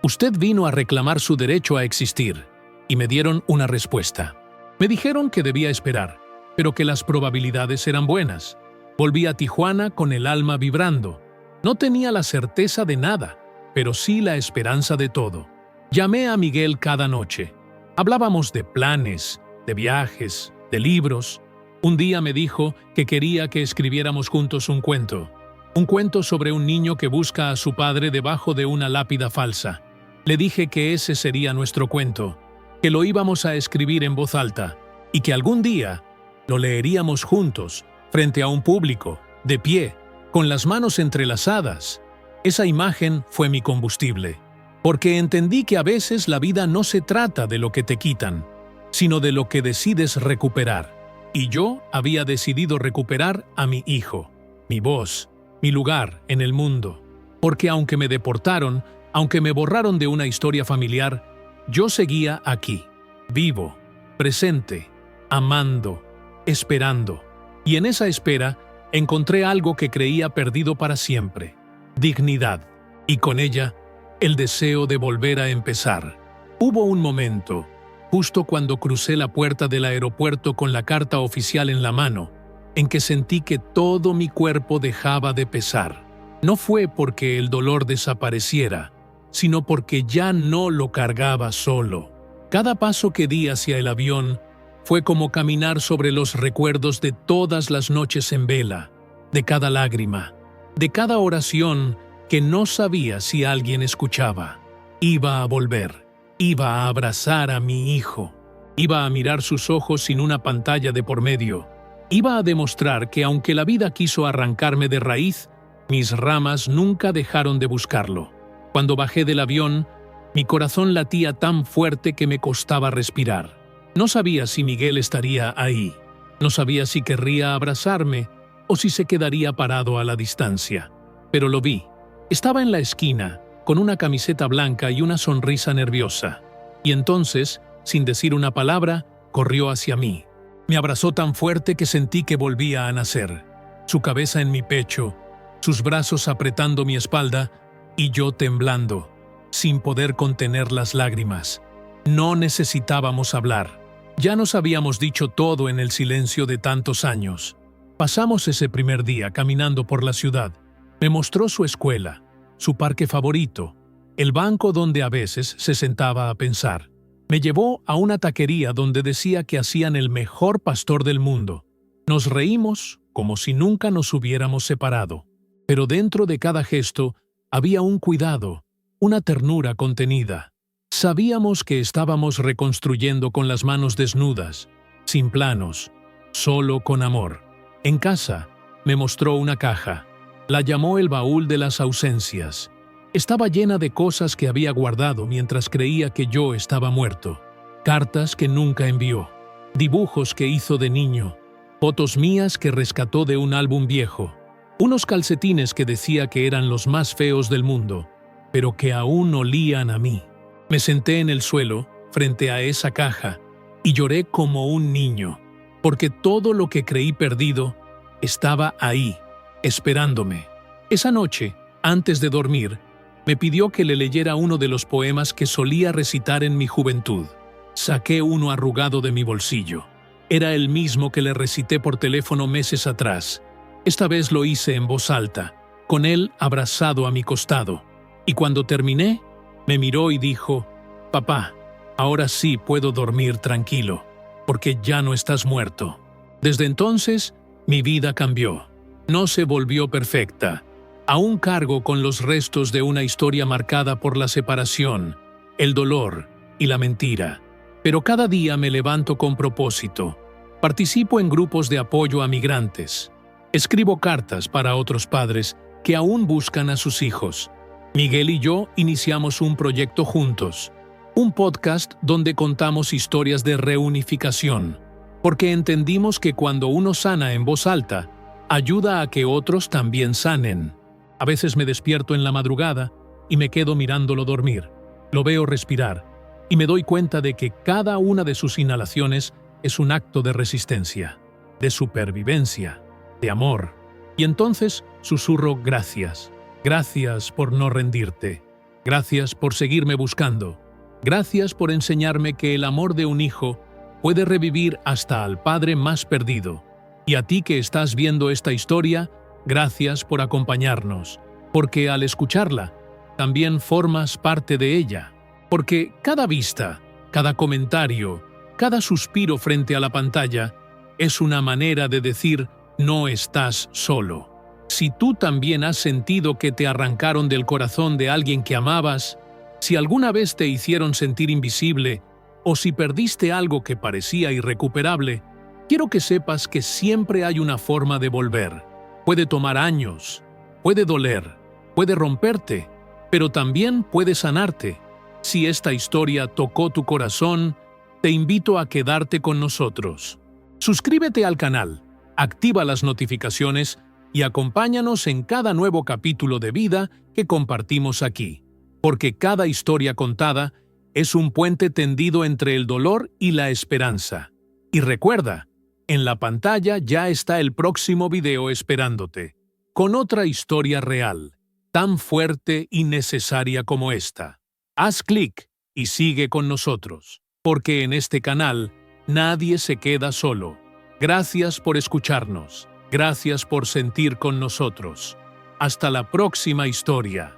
Usted vino a reclamar su derecho a existir». Y me dieron una respuesta. Me dijeron que debía esperar, pero que las probabilidades eran buenas. Volví a Tijuana con el alma vibrando. No tenía la certeza de nada, pero sí la esperanza de todo. Llamé a Miguel cada noche. Hablábamos de planes, de viajes, de libros. Un día me dijo que quería que escribiéramos juntos un cuento sobre un niño que busca a su padre debajo de una lápida falsa. Le dije que ese sería nuestro cuento, que lo íbamos a escribir en voz alta y que algún día lo leeríamos juntos, frente a un público, de pie, con las manos entrelazadas. Esa imagen fue mi combustible, porque entendí que a veces la vida no se trata de lo que te quitan, sino de lo que decides recuperar. Y yo había decidido recuperar a mi hijo, mi voz, mi lugar en el mundo. Porque aunque me deportaron, aunque me borraron de una historia familiar, yo seguía aquí, vivo, presente, amando, esperando. Y en esa espera encontré algo que creía perdido para siempre: dignidad. Y con ella, el deseo de volver a empezar. Hubo un momento, justo cuando crucé la puerta del aeropuerto con la carta oficial en la mano, en que sentí que todo mi cuerpo dejaba de pesar. No fue porque el dolor desapareciera, sino porque ya no lo cargaba solo. Cada paso que di hacia el avión fue como caminar sobre los recuerdos de todas las noches en vela, de cada lágrima, de cada oración que no sabía si alguien escuchaba. Iba a volver, iba a abrazar a mi hijo, iba a mirar sus ojos sin una pantalla de por medio, iba a demostrar que aunque la vida quiso arrancarme de raíz, mis ramas nunca dejaron de buscarlo. Cuando bajé del avión, mi corazón latía tan fuerte que me costaba respirar. No sabía si Miguel estaría ahí, no sabía si querría abrazarme o si se quedaría parado a la distancia, pero lo vi. Estaba en la esquina, con una camiseta blanca y una sonrisa nerviosa, y entonces, sin decir una palabra, corrió hacia mí. Me abrazó tan fuerte que sentí que volvía a nacer, su cabeza en mi pecho, sus brazos apretando mi espalda y yo temblando, sin poder contener las lágrimas. No necesitábamos hablar. Ya nos habíamos dicho todo en el silencio de tantos años. Pasamos ese primer día caminando por la ciudad. Me mostró su escuela, su parque favorito, el banco donde a veces se sentaba a pensar. Me llevó a una taquería donde decía que hacían el mejor pastor del mundo. Nos reímos como si nunca nos hubiéramos separado. Pero dentro de cada gesto había un cuidado, una ternura contenida. Sabíamos que estábamos reconstruyendo con las manos desnudas, sin planos, solo con amor. En casa, me mostró una caja. La llamó el baúl de las ausencias. Estaba llena de cosas que había guardado mientras creía que yo estaba muerto. Cartas que nunca envió, dibujos que hizo de niño, fotos mías que rescató de un álbum viejo. Unos calcetines que decía que eran los más feos del mundo, pero que aún olían a mí. Me senté en el suelo, frente a esa caja, y lloré como un niño, porque todo lo que creí perdido estaba ahí, esperándome. Esa noche, antes de dormir, me pidió que le leyera uno de los poemas que solía recitar en mi juventud. Saqué uno arrugado de mi bolsillo. Era el mismo que le recité por teléfono meses atrás. Esta vez lo hice en voz alta, con él abrazado a mi costado. Y cuando terminé, me miró y dijo: «Papá, ahora sí puedo dormir tranquilo, porque ya no estás muerto». Desde entonces, mi vida cambió. No se volvió perfecta. Aún cargo con los restos de una historia marcada por la separación, el dolor y la mentira. Pero cada día me levanto con propósito. Participo en grupos de apoyo a migrantes. Escribo cartas para otros padres que aún buscan a sus hijos. Miguel y yo iniciamos un proyecto juntos, un podcast donde contamos historias de reunificación, porque entendimos que cuando uno sana en voz alta, ayuda a que otros también sanen. A veces me despierto en la madrugada y me quedo mirándolo dormir. Lo veo respirar y me doy cuenta de que cada una de sus inhalaciones es un acto de resistencia, de supervivencia, de amor. Y entonces susurro gracias. Gracias por no rendirte. Gracias por seguirme buscando. Gracias por enseñarme que el amor de un hijo puede revivir hasta al padre más perdido. Y a ti que estás viendo esta historia, gracias por acompañarnos, porque al escucharla, también formas parte de ella. Porque cada vista, cada comentario, cada suspiro frente a la pantalla es una manera de decir: no estás solo. Si tú también has sentido que te arrancaron del corazón de alguien que amabas, si alguna vez te hicieron sentir invisible, o si perdiste algo que parecía irrecuperable, quiero que sepas que siempre hay una forma de volver. Puede tomar años, puede doler, puede romperte, pero también puede sanarte. Si esta historia tocó tu corazón, te invito a quedarte con nosotros. Suscríbete al canal, activa las notificaciones y acompáñanos en cada nuevo capítulo de vida que compartimos aquí, porque cada historia contada es un puente tendido entre el dolor y la esperanza. Y recuerda, en la pantalla ya está el próximo video esperándote, con otra historia real, tan fuerte y necesaria como esta. Haz clic y sigue con nosotros, porque en este canal nadie se queda solo. Gracias por escucharnos. Gracias por sentir con nosotros. Hasta la próxima historia.